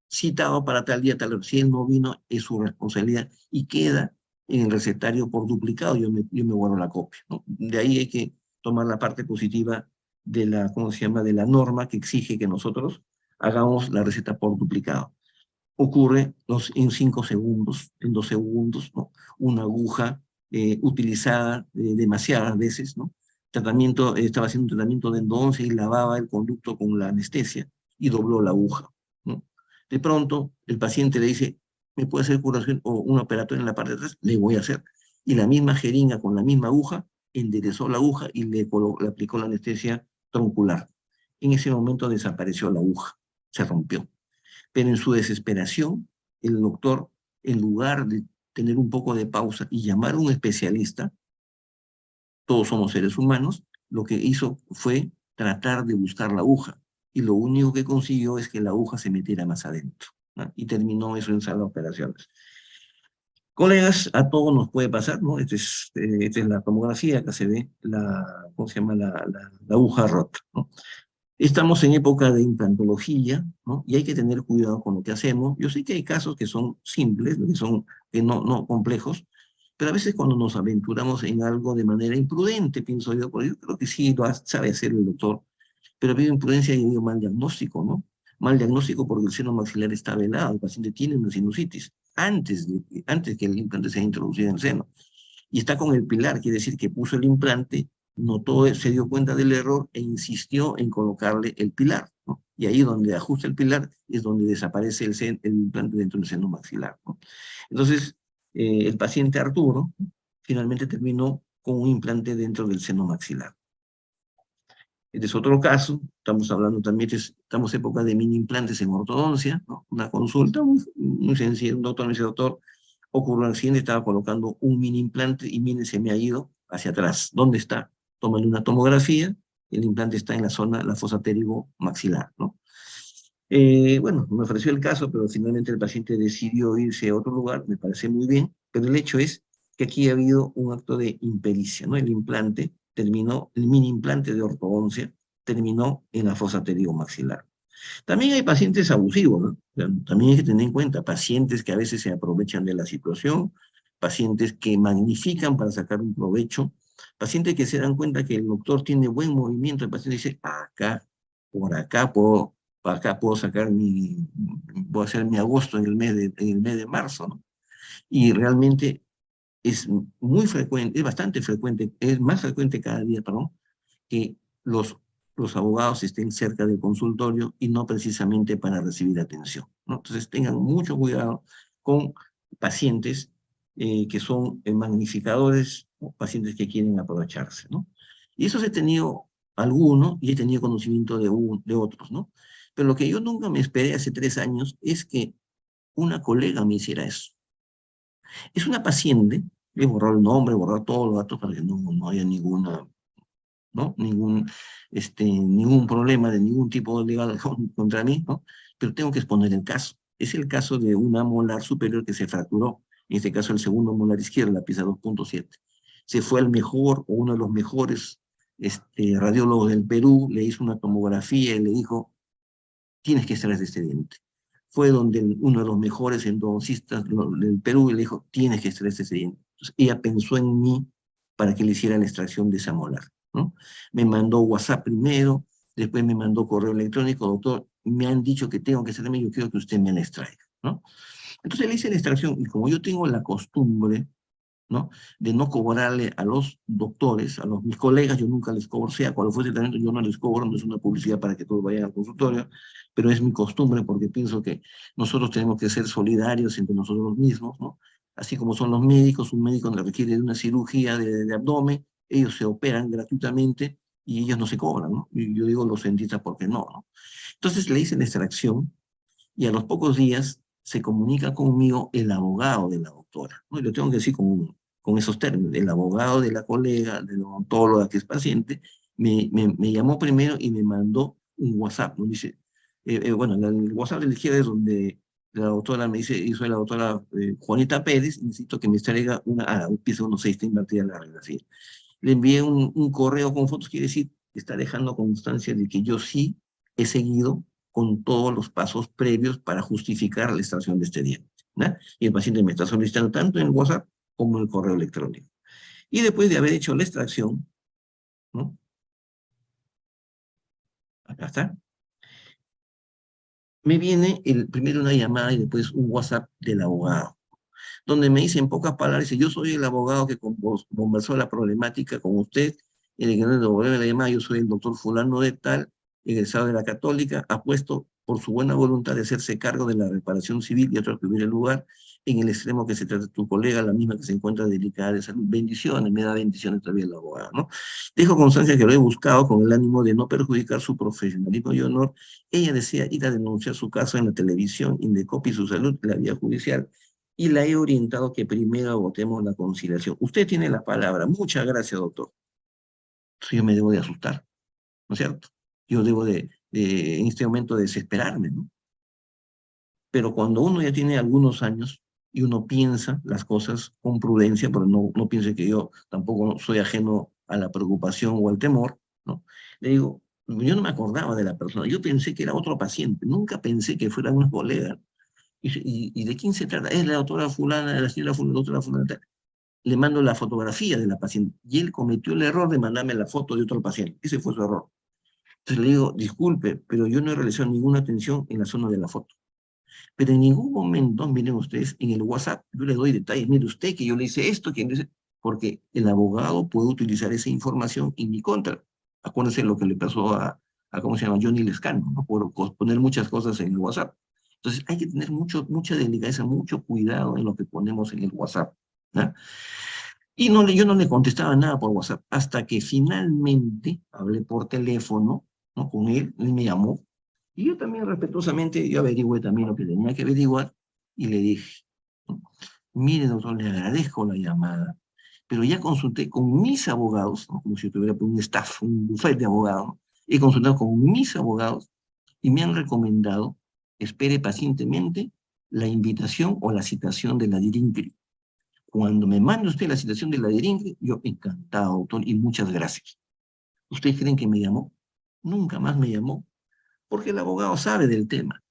citado para tal día, tal hora, si él no vino, es su responsabilidad y queda en el recetario por duplicado, yo me guardo la copia, ¿no? De ahí hay que tomar la parte positiva de la, ¿cómo se llama?, de la norma que exige que nosotros hagamos la receta por duplicado. Ocurre en 5 segundos, en 2 segundos, ¿no? Una aguja utilizada demasiadas veces, ¿no? Estaba haciendo un tratamiento de endodoncia y lavaba el conducto con la anestesia y dobló la aguja, ¿no? De pronto, el paciente le dice, ¿me puede hacer curación o un operatorio en la parte de atrás? Le voy a hacer. Y la misma jeringa con la misma aguja enderezó la aguja y le aplicó la anestesia troncular. En ese momento desapareció la aguja, se rompió. Pero en su desesperación, el doctor, en lugar de tener un poco de pausa y llamar a un especialista, todos somos seres humanos, lo que hizo fue tratar de buscar la aguja. Y lo único que consiguió es que la aguja se metiera más adentro, ¿no? Y terminó eso en sala de operaciones. Colegas, a todos nos puede pasar, ¿no? Esta es la tomografía, acá se ve ¿cómo se llama? La aguja rota, ¿no? Estamos en época de implantología, ¿no? Y hay que tener cuidado con lo que hacemos. Yo sé que hay casos que son simples, que no complejos, pero a veces cuando nos aventuramos en algo de manera imprudente, pienso yo, porque yo creo que sí sabe hacer el doctor, pero ha habido imprudencia y ha habido mal diagnóstico, ¿no? Mal diagnóstico porque el seno maxilar está velado, el paciente tiene una sinusitis antes que el implante sea introducido en el seno. Y está con el pilar, quiere decir que puso el implante, notó, se dio cuenta del error e insistió en colocarle el pilar, ¿no? Y ahí donde ajusta el pilar es donde desaparece el implante dentro del seno maxilar, ¿no? Entonces, el paciente Arturo finalmente terminó con un implante dentro del seno maxilar. Este es otro caso, estamos hablando también, estamos en época de mini implantes en ortodoncia, ¿no? Una consulta muy sencilla, un doctor me dice, doctor, ocurrió un accidente, estaba colocando un mini implante y mire, se me ha ido hacia atrás. ¿Dónde está? Tómale una tomografía, el implante está en la zona, la fosa pterigo-maxilar, ¿no? Bueno, me ofreció el caso, pero finalmente el paciente decidió irse a otro lugar, me parece muy bien, pero el hecho es que aquí ha habido un acto de impericia, ¿no? El implante terminó, el mini implante de ortodoncia terminó en la fosa pterigo-maxilar. También hay pacientes abusivos, ¿no? O sea, también hay que tener en cuenta pacientes que a veces se aprovechan de la situación, pacientes que magnifican para sacar un provecho, pacientes que se dan cuenta que el doctor tiene buen movimiento, el paciente dice, por acá puedo puedo hacer mi agosto en el mes de marzo, ¿no? Y realmente es muy frecuente, es bastante frecuente, es más frecuente cada día, perdón, que los, los abogados estén cerca del consultorio y no precisamente para recibir atención, ¿no? Entonces tengan mucho cuidado con pacientes que son magnificadores, o pacientes que quieren aprovecharse, ¿no? Y eso he tenido algunos y he tenido conocimiento de otros, ¿no? Pero lo que yo nunca me esperé hace 3 años es que una colega me hiciera eso. Es una paciente, le he borrado el nombre, he borrado todos los datos para que no haya ¿no? Ningún problema de ningún tipo legal contra mí, ¿no? Pero tengo que exponer el caso. Es el caso de una molar superior que se fracturó, en este caso el segundo molar izquierdo, la pieza 2.7. Se fue al mejor o uno de los mejores radiólogos del Perú, le hizo una tomografía y le dijo, tienes que extraer este diente. Fue donde uno de los mejores endodoncistas del Perú y le dijo, tienes que extraer este diente. Entonces, ella pensó en mí para que le hiciera la extracción de esa molar, ¿no? Me mandó WhatsApp primero, después me mandó correo electrónico, doctor, me han dicho que tengo que hacerme, yo quiero que usted me la extraiga, ¿no? Entonces le hice la extracción, y como yo tengo la costumbre, ¿no? De no cobrarle a los doctores, mis colegas, yo nunca les cobro, sea cual fuese el tratamiento, yo no les cobro, no es una publicidad para que todos vayan al consultorio, pero es mi costumbre porque pienso que nosotros tenemos que ser solidarios entre nosotros mismos, ¿no? Así como son los médicos, un médico le requiere de una cirugía de abdomen, ellos se operan gratuitamente y ellos no se cobran, ¿no? Y yo digo los dentistas, ¿por qué no, no? Entonces le hice la extracción y a los pocos días se comunica conmigo el abogado de la doctora, ¿no? Y lo tengo que decir con esos términos, el abogado de la colega, de la odontóloga que es paciente, me llamó primero y me mandó un WhatsApp, ¿no? Dice, bueno, el WhatsApp de la izquierda es donde la doctora me dice, yo soy la doctora Juanita Pérez, necesito que me traiga un piso 1.6, está invertida la radiografía. Le envié un correo con fotos, quiere decir, está dejando constancia de que yo sí he seguido con todos los pasos previos para justificar la extracción de este diente, ¿no? Y el paciente me está solicitando tanto en el WhatsApp como en el correo electrónico. Y después de haber hecho la extracción, ¿no? Acá está. Me viene primero una llamada y después un WhatsApp del abogado, donde me dice en pocas palabras, dice, yo soy el abogado que conversó la problemática con usted, y el que no le devuelve la llamada, yo soy el doctor fulano de tal, egresado de la Católica, ha puesto por su buena voluntad de hacerse cargo de la reparación civil y otros que hubiera lugar, en el extremo que se trata de tu colega, la misma que se encuentra delicada de salud. Bendiciones, me da bendiciones todavía el abogado, ¿no? Dejo constancia que lo he buscado con el ánimo de no perjudicar su profesionalismo y honor. Ella desea ir a denunciar su caso en la televisión, Indecopy su salud, la vía judicial, y la he orientado que primero votemos la conciliación. Usted tiene la palabra. Muchas gracias, doctor. Entonces yo me debo de asustar, ¿no es cierto? Yo debo en este momento desesperarme, ¿no? Pero cuando uno ya tiene algunos años y uno piensa las cosas con prudencia, pero no piense que yo tampoco soy ajeno a la preocupación o al temor, ¿no? Le digo, yo no me acordaba de la persona, yo pensé que era otro paciente, nunca pensé que fuera una colega. ¿Y de quién se trata? Es la doctora fulana, la señora fulana, la doctora fulana. Le mando la fotografía de la paciente, y él cometió el error de mandarme la foto de otro paciente. Ese fue su error. Entonces le digo, disculpe, pero yo no he realizado ninguna atención en la zona de la foto. Pero en ningún momento, miren ustedes, en el WhatsApp yo le doy detalles, mire usted que yo le hice esto, que le hice, porque el abogado puede utilizar esa información en mi contra. Acuérdense lo que le pasó ¿cómo se llama? Johnny Lescano, ¿no? Por poner muchas cosas en el WhatsApp. Entonces hay que tener mucha delicadeza, mucho cuidado en lo que ponemos en el WhatsApp, ¿no? Y yo no le contestaba nada por WhatsApp, hasta que finalmente hablé por teléfono, ¿no? Con él me llamó, y yo también respetuosamente, yo averigüé también lo que tenía que averiguar, y le dije, ¿no? Mire, doctor, le agradezco la llamada, pero ya consulté con mis abogados, ¿no? Como si yo tuviera un staff, un buffet de abogados, ¿no? He consultado con mis abogados, y me han recomendado, espere pacientemente la invitación o la citación de la DIRINCRI. Cuando me mande usted la citación de la DIRINCRI, yo encantado, doctor, y muchas gracias. ¿Ustedes creen que me llamó? Nunca más me llamó, porque el abogado sabe del tema.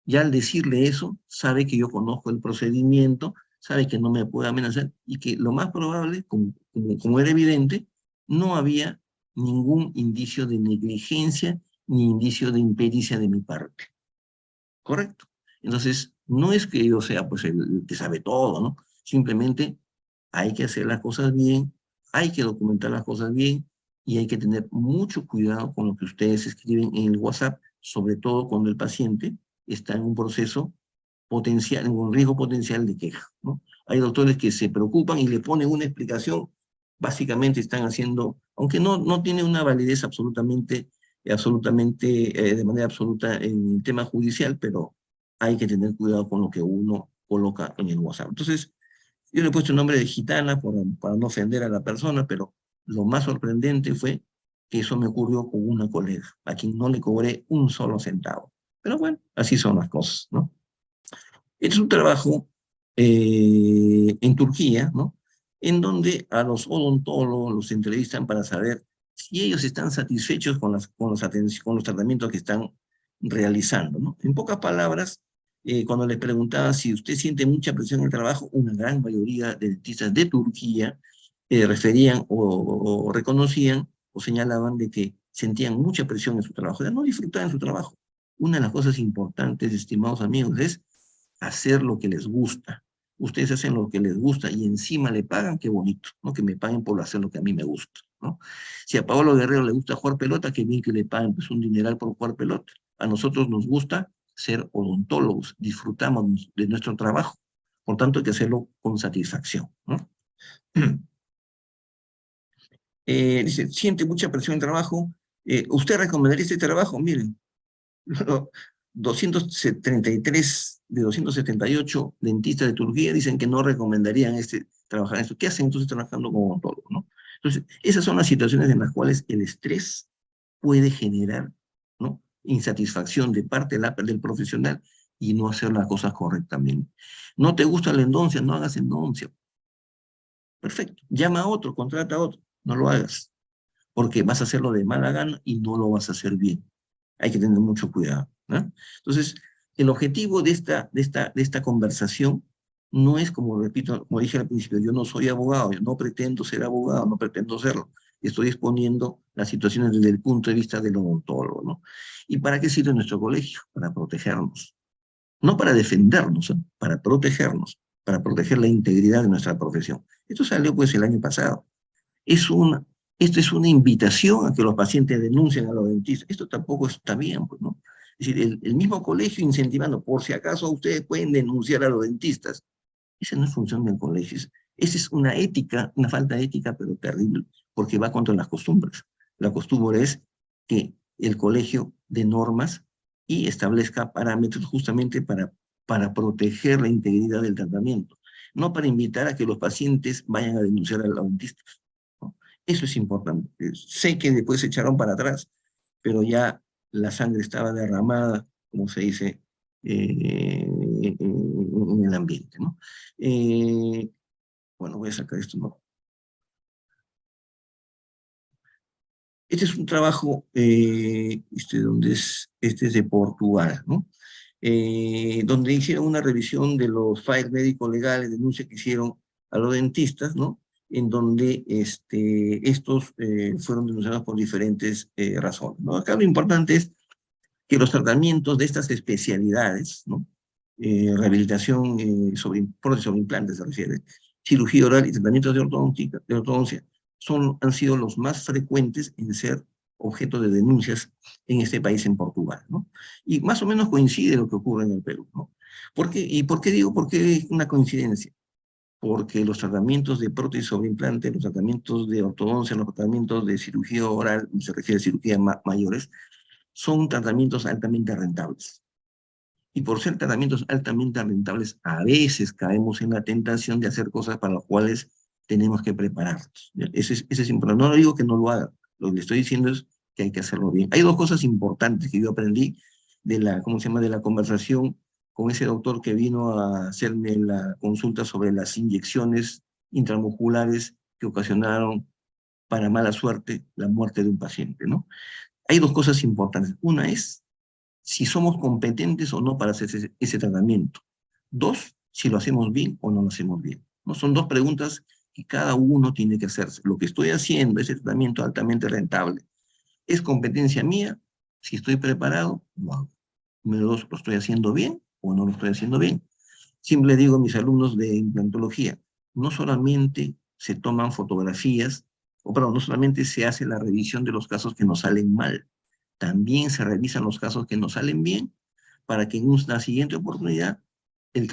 Ya al decirle eso, sabe que yo conozco el procedimiento, sabe que no me puede amenazar, y que lo más probable, como era evidente, no había ningún indicio de negligencia ni indicio de impericia de mi parte. ¿Correcto? Entonces, no es que yo sea pues el que sabe todo, ¿no? Simplemente hay que hacer las cosas bien, hay que documentar las cosas bien, y hay que tener mucho cuidado con lo que ustedes escriben en el WhatsApp, sobre todo cuando el paciente está en un proceso potencial, en un riesgo potencial de queja, ¿no? Hay doctores que se preocupan y le ponen una explicación, básicamente están haciendo, aunque no tiene una validez de manera absoluta en el tema judicial, pero hay que tener cuidado con lo que uno coloca en el WhatsApp. Entonces, yo le he puesto el nombre de gitana para no ofender a la persona, pero lo más sorprendente fue que eso me ocurrió con una colega, a quien no le cobré un solo centavo. Pero bueno, así son las cosas, ¿no? Este es un trabajo en Turquía, ¿no? En donde a los odontólogos los entrevistan para saber si ellos están satisfechos con los tratamientos que están realizando, ¿no? En pocas palabras, cuando les preguntaba si usted siente mucha presión en el trabajo, una gran mayoría de dentistas de Turquía referían o reconocían o señalaban de que sentían mucha presión en su trabajo, no disfrutaban su trabajo. Una de las cosas importantes, estimados amigos, es hacer lo que les gusta. Ustedes hacen lo que les gusta y encima le pagan, qué bonito, ¿no? Que me paguen por hacer lo que a mí me gusta, ¿no? Si a Pablo Guerrero le gusta jugar pelota, qué bien que le paguen pues, un dineral por jugar pelota. A nosotros nos gusta ser odontólogos, disfrutamos de nuestro trabajo. Por tanto, hay que hacerlo con satisfacción, ¿no? Dice, siente mucha presión en el trabajo. ¿Usted recomendaría este trabajo? Miren, 233 de 278 dentistas de Turquía dicen que no recomendarían trabajar en esto. ¿Qué hacen entonces trabajando como odontólogos, no? Entonces, esas son las situaciones en las cuales el estrés puede generar, ¿no? Insatisfacción de parte del profesional y no hacer las cosas correctamente. ¿No te gusta la endoncia? No hagas endoncia. Perfecto. Llama a otro, contrata a otro. No lo hagas, porque vas a hacerlo de mala gana y no lo vas a hacer bien. Hay que tener mucho cuidado, ¿no? Entonces, el objetivo de esta conversación no es, como repito, como dije al principio, yo no soy abogado, yo no pretendo ser abogado, no pretendo serlo. Estoy exponiendo las situaciones desde el punto de vista del odontólogo, ¿no? ¿Y para qué sirve nuestro colegio? Para protegernos. No para defendernos, ¿eh? Para proteger la integridad de nuestra profesión. Esto salió pues el año pasado. Es una, Esto es una invitación a que los pacientes denuncien a los dentistas. Esto tampoco está bien, pues, ¿no? Es decir, el mismo colegio incentivando, por si acaso ustedes pueden denunciar a los dentistas. Esa no es función del colegio. Esa es una ética, una falta de ética, pero terrible, porque va contra las costumbres. La costumbre es que el colegio dé normas y establezca parámetros justamente para proteger la integridad del tratamiento, no para invitar a que los pacientes vayan a denunciar a los dentistas, ¿no? Eso es importante. Sé que después se echaron para atrás, pero ya la sangre estaba derramada, como se dice, en el ambiente, ¿no? Eh, bueno, voy a sacar esto, ¿no? Este es un trabajo, este es de Portugal, ¿no? Donde hicieron una revisión de los files médicos legales, denuncias que hicieron a los dentistas, ¿no? En donde estos fueron denunciados por diferentes razones, ¿no? Acá lo importante es que los tratamientos de estas especialidades, ¿no? Rehabilitación prótesis sobre implantes se refiere, cirugía oral y tratamientos de ortodoncia, han sido los más frecuentes en ser objeto de denuncias en este país, en Portugal, ¿no? Y más o menos coincide lo que ocurre en el Perú, ¿no? ¿Y por qué digo por qué es una coincidencia? Porque los tratamientos de prótesis sobre implante, los tratamientos de ortodoncia, los tratamientos de cirugía oral, se refiere a cirugías mayores, son tratamientos altamente rentables. Y por ser tratamientos altamente rentables, a veces caemos en la tentación de hacer cosas para las cuales tenemos que prepararnos. Ese es importante. No digo que no lo haga, lo que le estoy diciendo es que hay que hacerlo bien. Hay dos cosas importantes que yo aprendí ¿cómo se llama?, de la conversación con ese doctor que vino a hacerme la consulta sobre las inyecciones intramusculares que ocasionaron, para mala suerte, la muerte de un paciente, ¿no? Hay dos cosas importantes. Una es si somos competentes o no para hacer ese tratamiento. Dos, si lo hacemos bien o no lo hacemos bien, ¿no? Son dos preguntas que cada uno tiene que hacerse. Lo que estoy haciendo, ese tratamiento altamente rentable, ¿es competencia mía? Si estoy preparado, lo hago. Número dos, ¿lo estoy haciendo bien o no lo estoy haciendo bien? Siempre digo a mis alumnos de implantología, no solamente se toman fotografías, no solamente se hace la revisión de los casos que nos salen mal, también se revisan los casos que nos salen bien, para que en una siguiente oportunidad el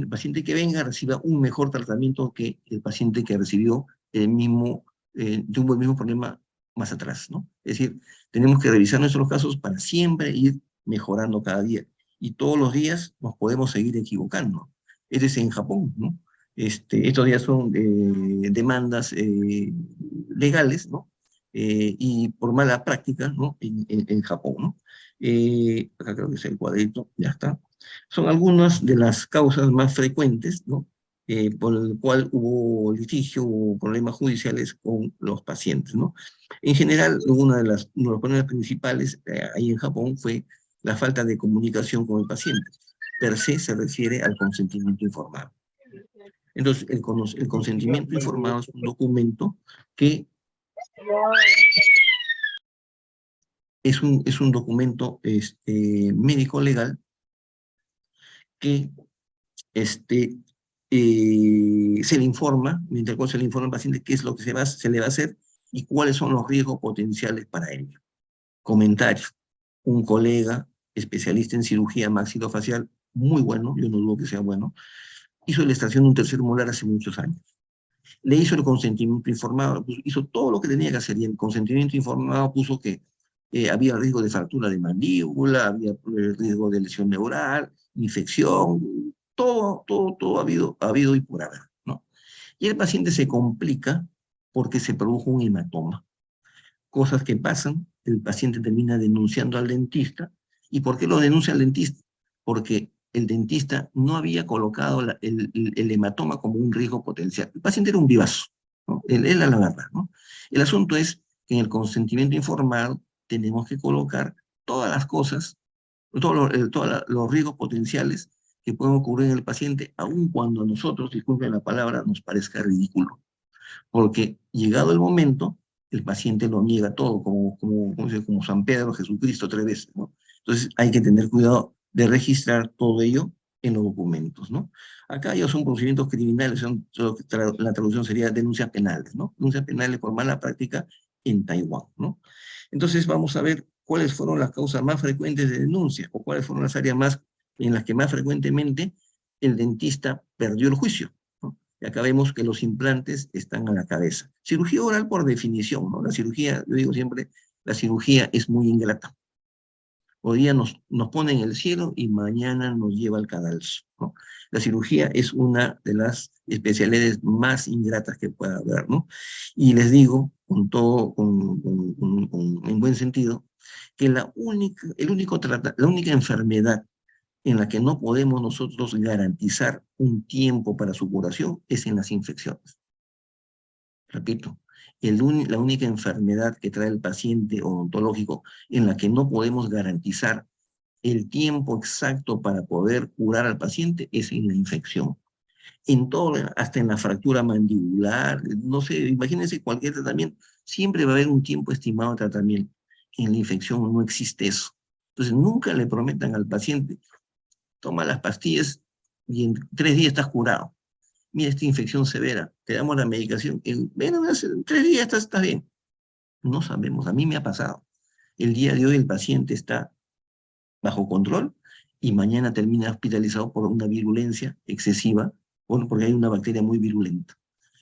paciente que venga reciba un mejor tratamiento que el paciente que recibió tuvo el mismo problema más atrás, ¿no? Es decir, tenemos que revisar nuestros casos para siempre ir mejorando cada día. Y todos los días nos podemos seguir equivocando. Ese es en Japón, ¿no? Estos días son demandas legales, ¿no? Y por mala práctica, ¿no? En Japón, ¿no? Acá creo que es el cuadrito, ya está. Son algunas de las causas más frecuentes, ¿no? Por el cual hubo litigio, hubo problemas judiciales con los pacientes, ¿no? En general, uno de los problemas principales ahí en Japón fue la falta de comunicación con el paciente. Per se refiere al consentimiento informado. Entonces, el consentimiento informado es un documento que es un documento médico legal que este, se le informa, mientras se le informa al paciente qué es lo que se le va a hacer y cuáles son los riesgos potenciales para ello. Comentario. Un colega especialista en cirugía maxilofacial, muy bueno, yo no dudo que sea bueno, hizo la extracción de un tercer molar hace muchos años. Le hizo el consentimiento informado, hizo todo lo que tenía que hacer, y el consentimiento informado puso que había riesgo de fractura de mandíbula, había riesgo de lesión neural, infección, todo ha habido y por haber, ¿no? Y el paciente se complica porque se produjo un hematoma. Cosas que pasan, el paciente termina denunciando al dentista. ¿Y por qué lo denuncia al dentista? Porque el dentista no había colocado el hematoma como un riesgo potencial. El paciente era un vivazo, ¿no? Él era la verdad, ¿no? El asunto es que en el consentimiento informado tenemos que colocar todas las cosas, todos los riesgos potenciales que pueden ocurrir en el paciente, aun cuando a nosotros, disculpen la palabra, nos parezca ridículo. Porque llegado el momento, el paciente lo niega todo, como San Pedro, Jesucristo, 3 veces, ¿no? Entonces hay que tener cuidado de registrar todo ello en los documentos, ¿no? Acá ya son procedimientos criminales, la traducción sería denuncias penales, ¿no? Denuncias penales por mala práctica en Taiwán, ¿no? Entonces vamos a ver cuáles fueron las causas más frecuentes de denuncias o cuáles fueron las áreas más en las que más frecuentemente el dentista perdió el juicio, ¿no? Y acá vemos que los implantes están a la cabeza. Cirugía oral por definición, ¿no? La cirugía, yo digo siempre, la cirugía es muy ingrata. Hoy día nos pone en el cielo y mañana nos lleva al cadalso, ¿no? La cirugía es una de las especialidades más ingratas que pueda haber, ¿no? Y les digo, con todo, en buen sentido, que la única enfermedad en la que no podemos nosotros garantizar un tiempo para su curación es en las infecciones. Repito, la única enfermedad que trae el paciente odontológico en la que no podemos garantizar el tiempo exacto para poder curar al paciente es en la infección. En todo, hasta en la fractura mandibular, no sé, imagínense cualquier tratamiento, siempre va a haber un tiempo estimado de tratamiento. En la infección no existe eso. Entonces, nunca le prometan al paciente, toma las pastillas y en 3 días estás curado. Mira, esta infección severa, te damos la medicación, en 3 días estás bien. No sabemos, a mí me ha pasado. El día de hoy el paciente está bajo control y mañana termina hospitalizado por una virulencia excesiva, bueno, porque hay una bacteria muy virulenta.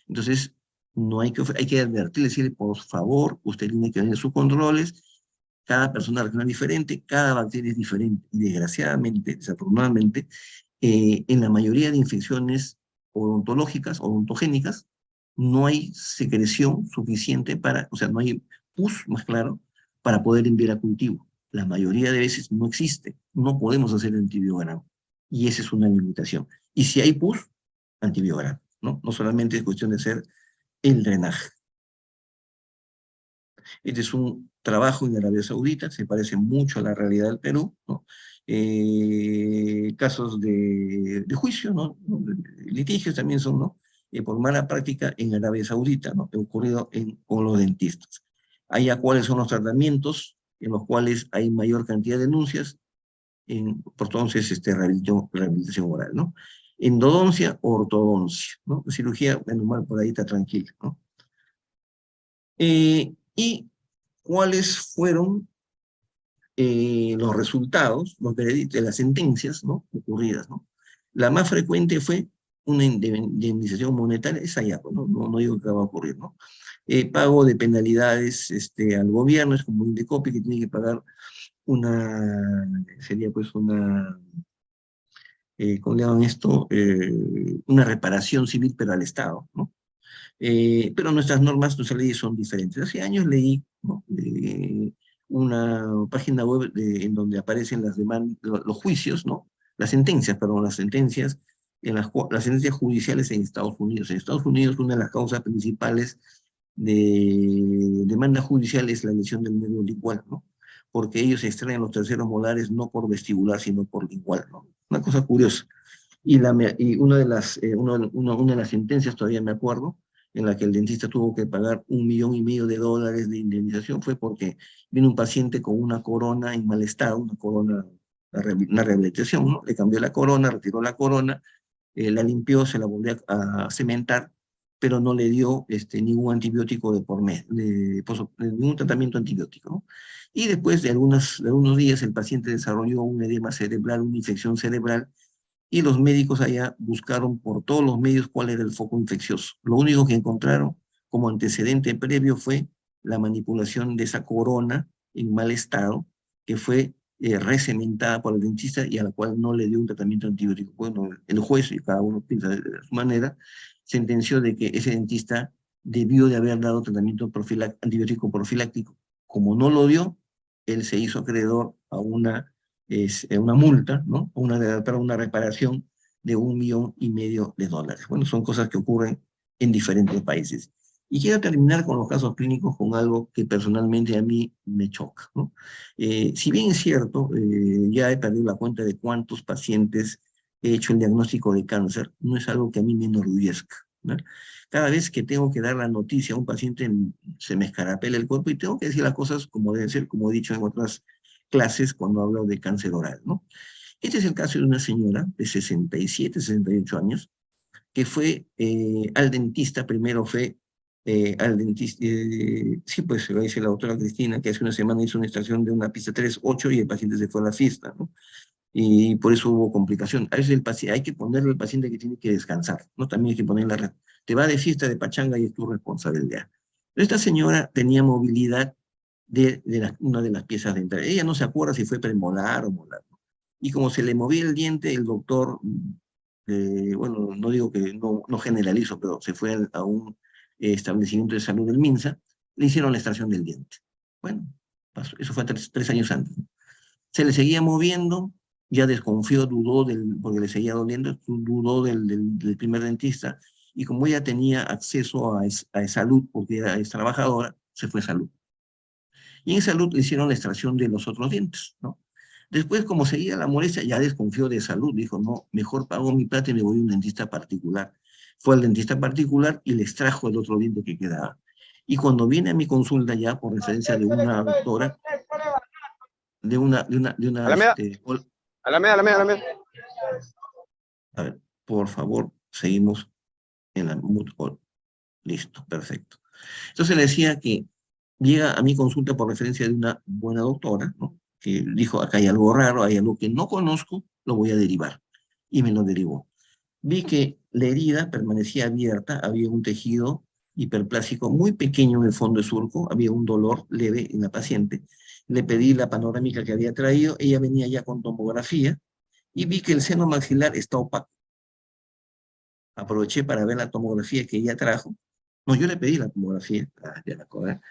Entonces, no hay que advertirle, decirle, por favor, usted tiene que venir sus controles, cada persona reacciona diferente, cada bacteria es diferente, y desgraciadamente, desafortunadamente, en la mayoría de infecciones odontológicas, odontogénicas, no hay secreción suficiente o sea, no hay pus, más claro, para poder enviar a cultivo. La mayoría de veces no existe, no podemos hacer antibiograma, y esa es una limitación. Y si hay pus, antibiograma, ¿no? No solamente es cuestión de hacer el drenaje. Este es un trabajo en Arabia Saudita, se parece mucho a la realidad del Perú, ¿no? Casos de juicio, ¿no? Litigios también son, ¿no? Por mala práctica en Arabia Saudita, ¿no? Ha ocurrido con los dentistas. Allá cuáles son los tratamientos en los cuales hay mayor cantidad de denuncias, por entonces rehabilitación oral, ¿no? Endodoncia o ortodoncia, ¿no? Cirugía, menos mal, por ahí está tranquila, ¿no? Y cuáles fueron los resultados, los veredictos de las sentencias, ¿no? Ocurridas, ¿no? La más frecuente fue una indemnización monetaria, esa ya, ¿no? No digo que va a ocurrir, ¿no? Pago de penalidades al gobierno, es como un Indecopi que tiene que pagar sería pues ¿cómo le llaman esto? Una reparación civil, pero al Estado, ¿no? Pero nuestras normas, nuestras leyes son diferentes. Hace años leí, ¿no? Una página web en donde aparecen los juicios, ¿no? Las sentencias, perdón, las sentencias judiciales en Estados Unidos. En Estados Unidos, una de las causas principales de demanda judicial es la lesión del nervio lingual, ¿no? Porque ellos extraen los terceros molares no por vestibular, sino por lingual, ¿no? Una cosa curiosa. Y una de las sentencias, todavía me acuerdo, en la que el dentista tuvo que pagar $1,500,000 de indemnización, fue porque vino un paciente con una corona en mal estado, una corona, una rehabilitación, ¿no? Le cambió la corona, retiró la corona, la limpió, se la volvió a cementar, pero no le dio ningún antibiótico de por mes, ningún tratamiento antibiótico, ¿no? Y después de algunos días el paciente desarrolló un edema cerebral, una infección cerebral, y los médicos allá buscaron por todos los medios cuál era el foco infeccioso. Lo único que encontraron como antecedente previo fue la manipulación de esa corona en mal estado, que fue recementada por el dentista y a la cual no le dio un tratamiento antibiótico. Bueno, el juez, y cada uno piensa de su manera, sentenció de que ese dentista debió de haber dado tratamiento antibiótico profiláctico. Como no lo dio, él se hizo acreedor a una multa, ¿no? Para una reparación de $1,500,000. Bueno, son cosas que ocurren en diferentes países. Y quiero terminar con los casos clínicos con algo que personalmente a mí me choca, ¿no? Si bien es cierto, ya he perdido la cuenta de cuántos pacientes he hecho el diagnóstico de cáncer, no es algo que a mí me enorgullezca, ¿no? Cada vez que tengo que dar la noticia a un paciente, se me escarapela el cuerpo y tengo que decir las cosas como deben ser, como he dicho en otras clases cuando hablo de cáncer oral, ¿no? Este es el caso de una señora de 67, 68 años, que fue al dentista, primero fue al dentista, sí, pues lo dice la doctora Cristina, que hace una semana hizo una extracción de una pista 3-8 y el paciente se fue a la fiesta, ¿no? Y por eso hubo complicación. A veces hay que ponerle al paciente que tiene que descansar, ¿no? También hay que ponerle la red. Te va de fiesta de pachanga y es tu responsabilidad. Pero esta señora tenía movilidad una de las piezas dentales. Ella no se acuerda si fue premolar o molar, ¿no? Y como se le movía el diente, el doctor, bueno, no digo que no generalizo, pero se fue a un establecimiento de salud del MINSA, le hicieron la extracción del diente. Bueno, pasó, eso fue 3 años antes, ¿no? Se le seguía moviendo, ya desconfió, dudó porque le seguía doliendo, dudó del primer dentista, y como ella tenía acceso a salud, porque es trabajadora, se fue a salud. Y en salud le hicieron la extracción de los otros dientes, ¿no? Después, como seguía la molestia, ya desconfió de salud, dijo, no, mejor pago mi plata y me voy a un dentista particular. Fue al dentista particular y le extrajo el otro diente que quedaba. Y cuando viene a mi consulta ya por referencia de una doctora, Alameda, Alameda, Alameda, Alameda. A ver, por favor, seguimos en la mood call. Listo, perfecto. Entonces le decía que llega a mi consulta por referencia de una buena doctora, ¿no? Que dijo, acá hay algo raro, hay algo que no conozco, lo voy a derivar. Y me lo derivó. Vi que la herida permanecía abierta, había un tejido hiperplásico muy pequeño en el fondo del surco, había un dolor leve en la paciente. Le pedí la panorámica que había traído, ella venía ya con tomografía, y vi que el seno maxilar está opaco. Aproveché para ver la tomografía que ella trajo. No, yo le pedí la tomografía, ya la acordé.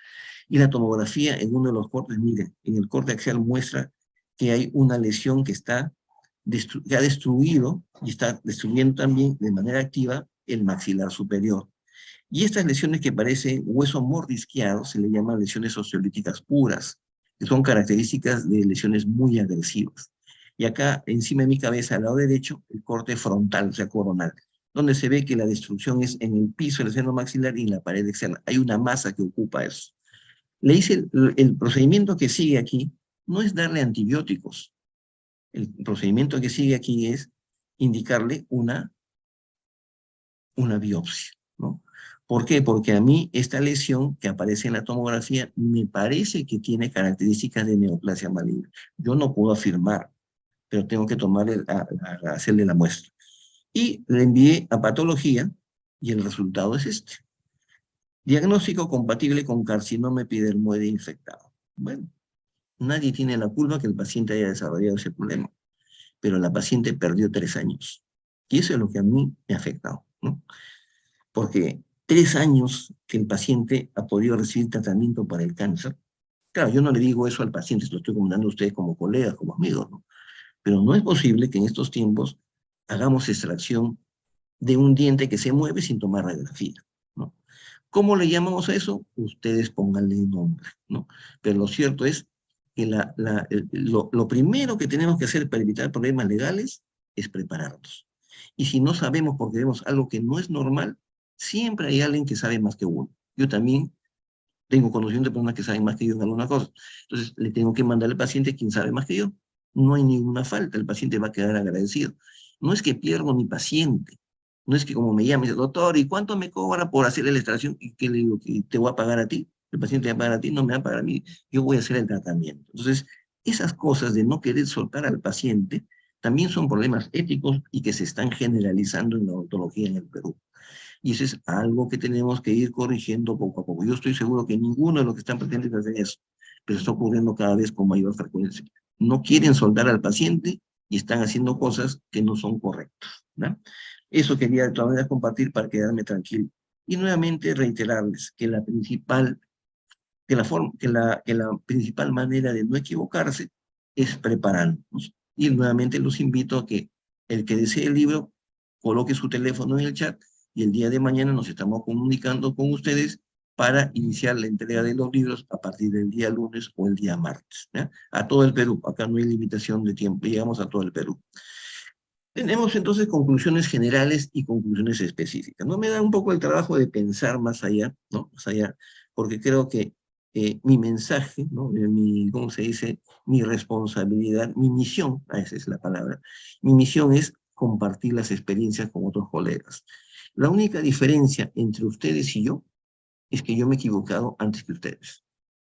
Y la tomografía en uno de los cortes, miren, en el corte axial muestra que hay una lesión que ha destruido y está destruyendo también de manera activa el maxilar superior. Y estas lesiones que parecen hueso mordisqueado se le llaman lesiones osteolíticas puras, que son características de lesiones muy agresivas. Y acá, encima de mi cabeza, al lado derecho, el corte frontal, o sea, coronal, donde se ve que la destrucción es en el piso del seno maxilar y en la pared externa. Hay una masa que ocupa eso. Le hice el procedimiento que sigue aquí, no es darle antibióticos. El procedimiento que sigue aquí es indicarle una biopsia, ¿no? ¿Por qué? Porque a mí esta lesión que aparece en la tomografía me parece que tiene características de neoplasia maligna. Yo no puedo afirmar, pero tengo que hacerle la muestra. Y le envié a patología y el resultado es este. Diagnóstico compatible con carcinoma epidermoide infectado. Bueno, nadie tiene la culpa que el paciente haya desarrollado ese problema, pero la paciente perdió 3 años. Y eso es lo que a mí me ha afectado, ¿no? Porque 3 años que el paciente ha podido recibir tratamiento para el cáncer. Claro, yo no le digo eso al paciente, se lo estoy comentando a ustedes como colegas, como amigos, ¿no? Pero no es posible que en estos tiempos hagamos extracción de un diente que se mueve sin tomar radiografía, ¿no? ¿Cómo le llamamos a eso? Ustedes pónganle nombre, ¿no? Pero lo cierto es que lo primero que tenemos que hacer para evitar problemas legales es prepararnos. Y si no sabemos porque vemos algo que no es normal, siempre hay alguien que sabe más que uno. Yo también tengo conocimiento de personas que saben más que yo en alguna cosa. Entonces, le tengo que mandar al paciente quien sabe más que yo. No hay ninguna falta, el paciente va a quedar agradecido. No es que pierdo mi paciente, no es que como me llame, dice, doctor, ¿y cuánto me cobra por hacer la extracción? ¿Y qué le digo? ¿Que te voy a pagar a ti? El paciente va a pagar a ti, no me va a pagar a mí, yo voy a hacer el tratamiento. Entonces, esas cosas de no querer soltar al paciente también son problemas éticos y que se están generalizando en la odontología en el Perú. Y eso es algo que tenemos que ir corrigiendo poco a poco. Yo estoy seguro que ninguno de los que están pretenden hacer eso, pero está ocurriendo cada vez con mayor frecuencia. No quieren soldar al paciente y están haciendo cosas que no son correctas, ¿no? Eso quería de todas maneras compartir para quedarme tranquilo. Y nuevamente reiterarles que la principal, que la principal manera de no equivocarse es prepararnos. Y nuevamente los invito a que el que desee el libro coloque su teléfono en el chat y el día de mañana nos estamos comunicando con ustedes para iniciar la entrega de los libros a partir del día lunes o el día martes, ¿ya? A todo el Perú, acá no hay limitación de tiempo, llegamos a todo el Perú. Tenemos entonces conclusiones generales y conclusiones específicas. No me da un poco el trabajo de pensar más allá, ¿no? Más allá, porque creo que mi mensaje, ¿no? ¿Cómo se dice? Mi responsabilidad, mi misión, esa es la palabra, mi misión es compartir las experiencias con otros colegas. La única diferencia entre ustedes y yo es que yo me he equivocado antes que ustedes.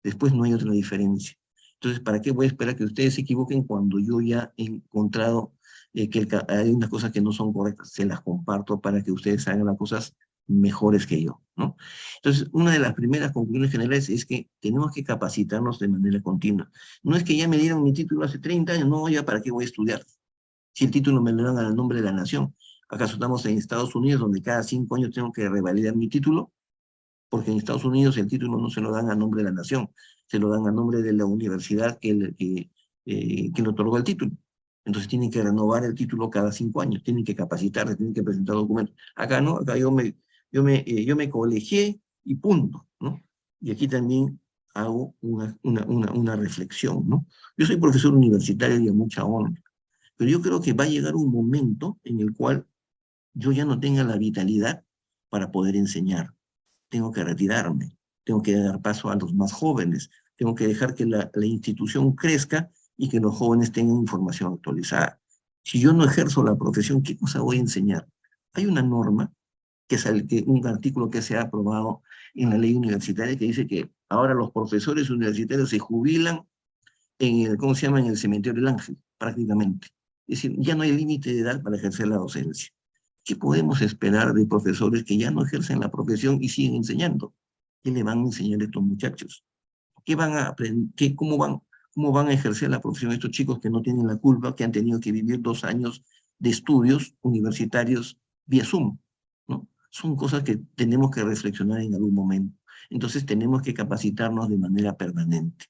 Después no hay otra diferencia. Entonces, ¿para qué voy a esperar que ustedes se equivoquen cuando yo ya he encontrado que hay unas cosas que no son correctas? Se las comparto para que ustedes hagan las cosas mejores que yo, ¿no? Entonces, una de las primeras conclusiones generales es que tenemos que capacitarnos de manera continua. No es que ya me dieron mi título hace 30 años, no, ya para qué voy a estudiar. Si el título me lo dan al nombre de la nación. ¿Acaso estamos en Estados Unidos, donde cada 5 años tengo que revalidar mi título? Porque en Estados Unidos el título no se lo dan a nombre de la nación, se lo dan a nombre de la universidad que le otorgó el título. Entonces tienen que renovar el título cada 5 años, tienen que capacitarse, tienen que presentar documentos. Acá no, acá yo me colegié y punto, ¿no? Y aquí también hago una reflexión, ¿no? Yo soy profesor universitario y a mucha honra, pero yo creo que va a llegar un momento en el cual yo ya no tenga la vitalidad para poder enseñar. Tengo que retirarme, tengo que dar paso a los más jóvenes, tengo que dejar que la institución crezca y que los jóvenes tengan información actualizada. Si yo no ejerzo la profesión, ¿qué cosa voy a enseñar? Hay una norma, un artículo que se ha aprobado en la ley universitaria que dice que ahora los profesores universitarios se jubilan ¿cómo se llama? En el cementerio del Ángel, prácticamente. Es decir, ya no hay límite de edad para ejercer la docencia. ¿Qué podemos esperar de profesores que ya no ejercen la profesión y siguen enseñando? ¿Qué le van a enseñar a estos muchachos? ¿Qué van a aprender? Cómo van a ejercer la profesión estos chicos que no tienen la culpa, que han tenido que vivir 2 años de estudios universitarios vía Zoom, ¿no? Son cosas que tenemos que reflexionar en algún momento. Entonces tenemos que capacitarnos de manera permanente.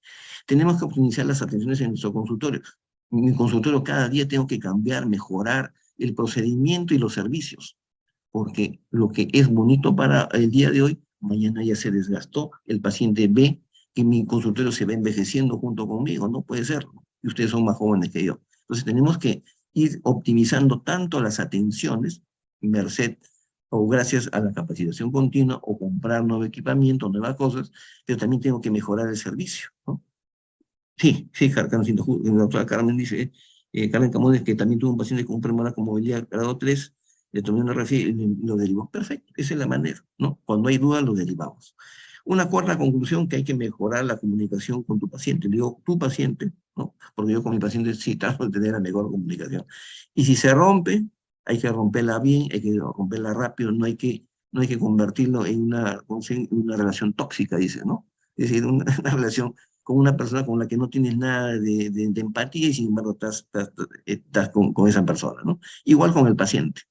Tenemos que optimizar las atenciones en nuestro consultorio. En mi consultorio cada día tengo que cambiar, mejorar el procedimiento y los servicios, porque lo que es bonito para el día de hoy, mañana ya se desgastó, el paciente ve que mi consultorio se va envejeciendo junto conmigo, no puede ser, ¿no? Y ustedes son más jóvenes que yo. Entonces tenemos que ir optimizando tanto las atenciones, merced o gracias a la capacitación continua, o comprar nuevo equipamiento, nuevas cosas, pero también tengo que mejorar el servicio, ¿no? Sí, sí, Carmen, la doctora Carmen dice, Carmen Camones, que también tuvo un paciente con un premolar con movilidad grado 3, le tomé una radiografía y lo derivó. Perfecto, esa es la manera, ¿no? Cuando hay duda, lo derivamos. Una cuarta conclusión, que hay que mejorar la comunicación con tu paciente. Le digo, tu paciente, ¿no? Porque yo con mi paciente sí trato de tener la mejor comunicación. Y si se rompe, hay que romperla bien, hay que romperla rápido, no hay que convertirlo en una relación tóxica, dice, ¿no? Es decir, una relación con una persona con la que no tienes nada de empatía y sin embargo estás con esa persona, ¿no? Igual con el paciente.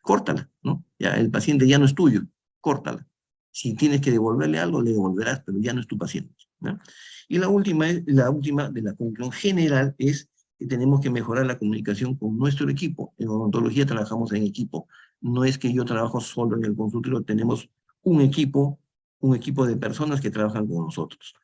Córtala, ¿no? Ya, el paciente ya no es tuyo, córtala. Si tienes que devolverle algo, le devolverás, pero ya no es tu paciente, ¿no? Y la última de la conclusión general es que tenemos que mejorar la comunicación con nuestro equipo. En odontología trabajamos en equipo. No es que yo trabajo solo en el consultorio, tenemos un equipo de personas que trabajan con nosotros.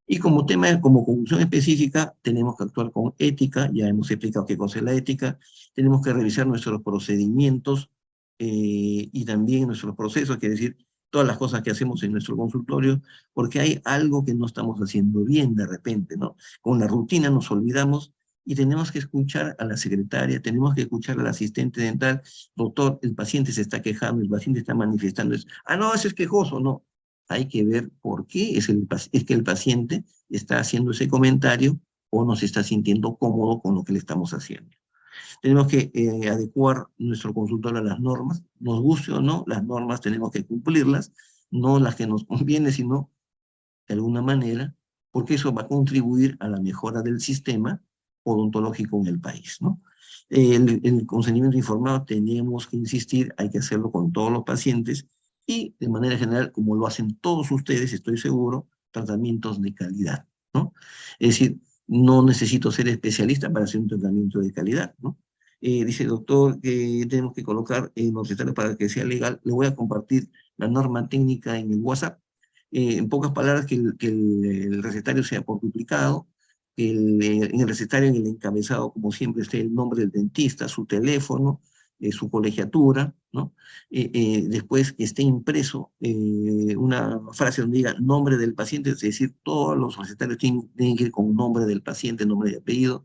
Y como tema, como conclusión específica, tenemos que actuar con ética, ya hemos explicado qué cosa es la ética, tenemos que revisar nuestros procedimientos y también nuestros procesos, quiere decir, todas las cosas que hacemos en nuestro consultorio, porque hay algo que no estamos haciendo bien de repente, ¿no? Con la rutina nos olvidamos y tenemos que escuchar a la secretaria, tenemos que escuchar al asistente dental, doctor, el paciente se está quejando, el paciente está manifestando eso. Ah, no, ese es quejoso, no. Hay que ver por qué es que el paciente está haciendo ese comentario o no se está sintiendo cómodo con lo que le estamos haciendo. Tenemos que adecuar nuestro consultorio a las normas, nos guste o no, las normas tenemos que cumplirlas, no las que nos conviene, sino de alguna manera, porque eso va a contribuir a la mejora del sistema odontológico en el país, ¿no? El consentimiento informado tenemos que insistir, hay que hacerlo con todos los pacientes y de manera general, como lo hacen todos ustedes, estoy seguro, tratamientos de calidad, ¿no? Es decir, no necesito ser especialista para hacer un tratamiento de calidad, ¿no? Dice el doctor que tenemos que colocar en los recetarios para que sea legal. Le voy a compartir la norma técnica en el WhatsApp. En pocas palabras, el recetario sea por duplicado, en el recetario, en el encabezado, como siempre, esté el nombre del dentista, su teléfono, su colegiatura, ¿no? Después que esté impreso una frase donde diga nombre del paciente, es decir, todos los recetarios tienen que ir con nombre del paciente, nombre y apellido.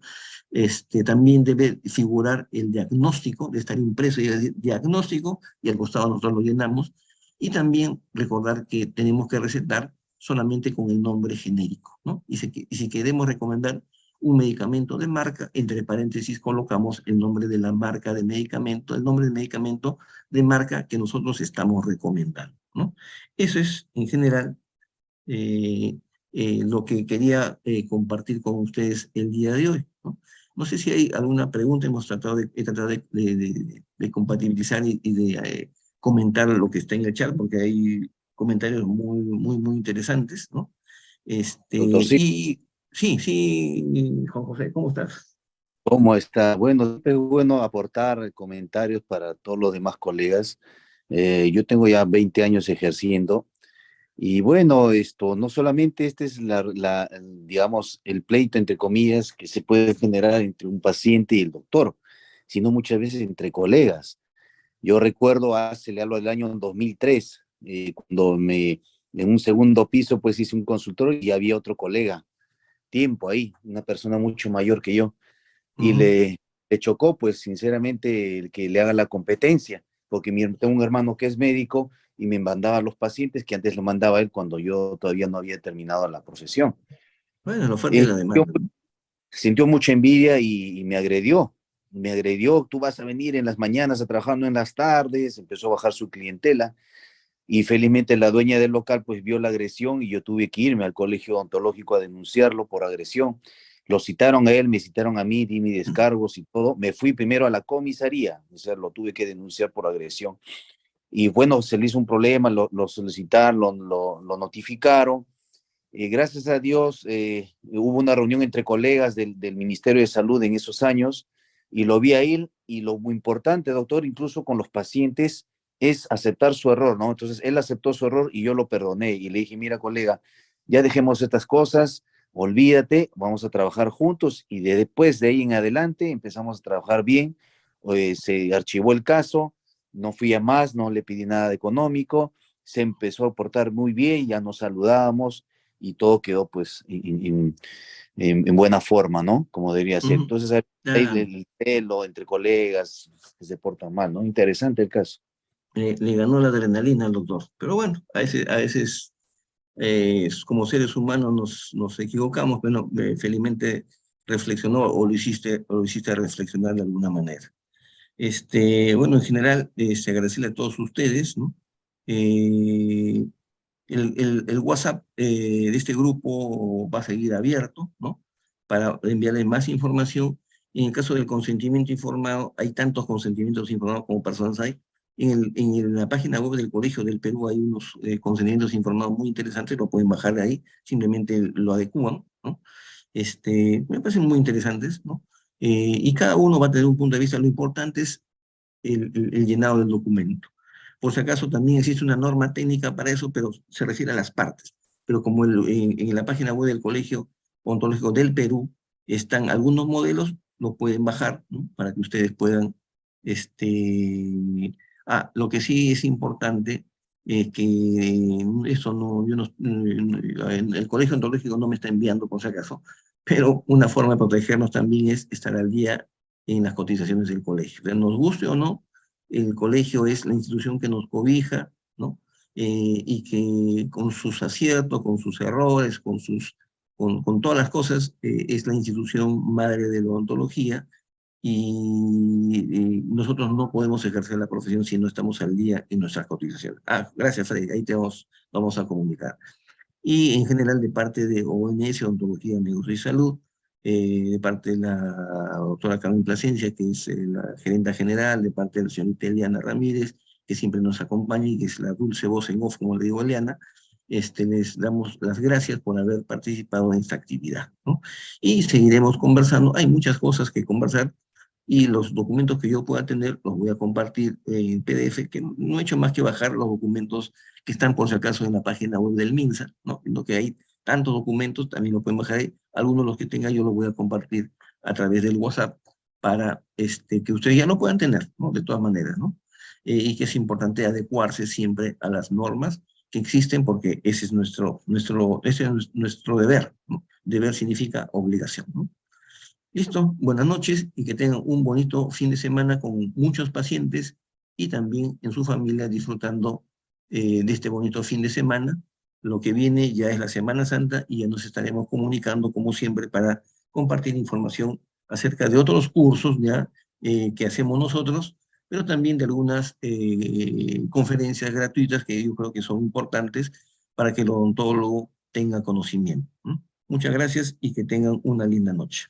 También debe figurar el diagnóstico, de estar impreso y decir diagnóstico, y al costado nosotros lo llenamos, y también recordar que tenemos que recetar solamente con el nombre genérico, ¿no? Y si queremos recomendar un medicamento de marca, entre paréntesis colocamos el nombre de la marca de medicamento, el nombre del medicamento de marca que nosotros estamos recomendando, ¿no? Eso es, en general, eh, lo que quería compartir con ustedes el día de hoy, ¿no? No sé si hay alguna pregunta, he tratado de compatibilizar y de comentar lo que está en el chat, porque hay comentarios muy interesantes, ¿no? Doctor, sí, Y sí, sí, Juan José, ¿cómo estás? ¿cómo está? Bueno, siempre es bueno aportar comentarios para todos los demás colegas. Yo tengo ya 20 años ejerciendo y bueno, esto no solamente este es digamos, el pleito, entre comillas, que se puede generar entre un paciente y el doctor, sino muchas veces entre colegas. Yo recuerdo le hablo del año 2003, cuando en un segundo piso pues hice un consultorio y había otro colega, tiempo ahí, una persona mucho mayor que yo. Y Ujú. le chocó, pues sinceramente, el que le haga la competencia, porque tengo un hermano que es médico y me mandaba a los pacientes que antes lo mandaba él cuando yo todavía no había terminado la profesión. Bueno, la oferta y Él la demanda, ¿no? sintió mucha envidia y me agredió, tú vas a venir en las mañanas a trabajar, no en las tardes, empezó a bajar su clientela y felizmente la dueña del local pues vio la agresión y yo tuve que irme al colegio odontológico a denunciarlo por agresión. Lo citaron a él, me citaron a mí, di mis descargos y todo. Me fui primero a la comisaría, o sea, lo tuve que denunciar por agresión. Y bueno, se le hizo un problema, lo solicitaron, lo notificaron. Gracias a Dios, hubo una reunión entre colegas del Ministerio de Salud en esos años y lo vi a él y lo muy importante, doctor, incluso con los pacientes, es aceptar su error, ¿no? Entonces, él aceptó su error y yo lo perdoné y le dije, mira, colega, ya dejemos estas cosas, olvídate, vamos a trabajar juntos y después de ahí en adelante empezamos a trabajar bien, se archivó el caso, no fui a más, no le pedí nada de económico, se empezó a portar muy bien, ya nos saludábamos y todo quedó pues en buena forma, ¿no? Como debería ser. Ujú. Entonces, ahí Ya, el celo entre colegas que se portan mal, ¿no? Interesante el caso. le ganó la adrenalina al doctor. Pero bueno, a veces como seres humanos nos equivocamos, pero felizmente reflexionó o lo hiciste reflexionar de alguna manera. Bueno, en general, agradecerle a todos ustedes, ¿no? Eh, el WhatsApp de este grupo va a seguir abierto, ¿no? Para enviarle más información. Y en el caso del consentimiento informado, hay tantos consentimientos informados como personas hay. En la página web del Colegio del Perú hay unos consentimientos informados muy interesantes, lo pueden bajar de ahí, simplemente lo adecúan, ¿no? Me parecen muy interesantes, ¿no? Y cada uno va a tener un punto de vista. Lo importante es el llenado del documento. Por si acaso también existe una norma técnica para eso, pero se refiere a las partes. pero como en la página web del Colegio Odontológico del Perú están algunos modelos, lo pueden bajar, ¿no? Para que ustedes puedan, lo que sí es importante es que eso no, el Colegio Odontológico no me está enviando por si acaso, pero una forma de protegernos también es estar al día en las cotizaciones del colegio. O sea, nos guste o no, el colegio es la institución que nos cobija, ¿no? Y que con sus aciertos, con sus errores, con todas las cosas, es la institución madre de la odontología, y nosotros no podemos ejercer la profesión si no estamos al día en nuestras cotizaciones. Gracias, Freddy, ahí vamos a comunicar. Y en general de parte de ONS, Odontología, Negocio y Salud, de parte de la doctora Carmen Plasencia, que es la gerenta general, de parte de la señorita Eliana Ramírez, que siempre nos acompaña y que es la dulce voz en off, como le digo a Eliana, les damos las gracias por haber participado en esta actividad, ¿no? Y seguiremos conversando, hay muchas cosas que conversar, y los documentos que yo pueda tener los voy a compartir en PDF, que no he hecho más que bajar los documentos que están por si acaso en la página web del MINSA, ¿no? En lo que hay tantos documentos, también lo pueden bajar ahí. Algunos de los que tenga yo los voy a compartir a través del WhatsApp para que ustedes ya lo puedan tener, ¿no? De todas maneras, ¿no? Y que es importante adecuarse siempre a las normas que existen, porque ese es nuestro deber, ¿no? Deber significa obligación, ¿no? Listo, buenas noches y que tengan un bonito fin de semana con muchos pacientes y también en su familia disfrutando de este bonito fin de semana. Lo que viene ya es la Semana Santa y ya nos estaremos comunicando como siempre para compartir información acerca de otros cursos ya que hacemos nosotros, pero también de algunas conferencias gratuitas que yo creo que son importantes para que el odontólogo tenga conocimiento, ¿no? Muchas gracias y que tengan una linda noche.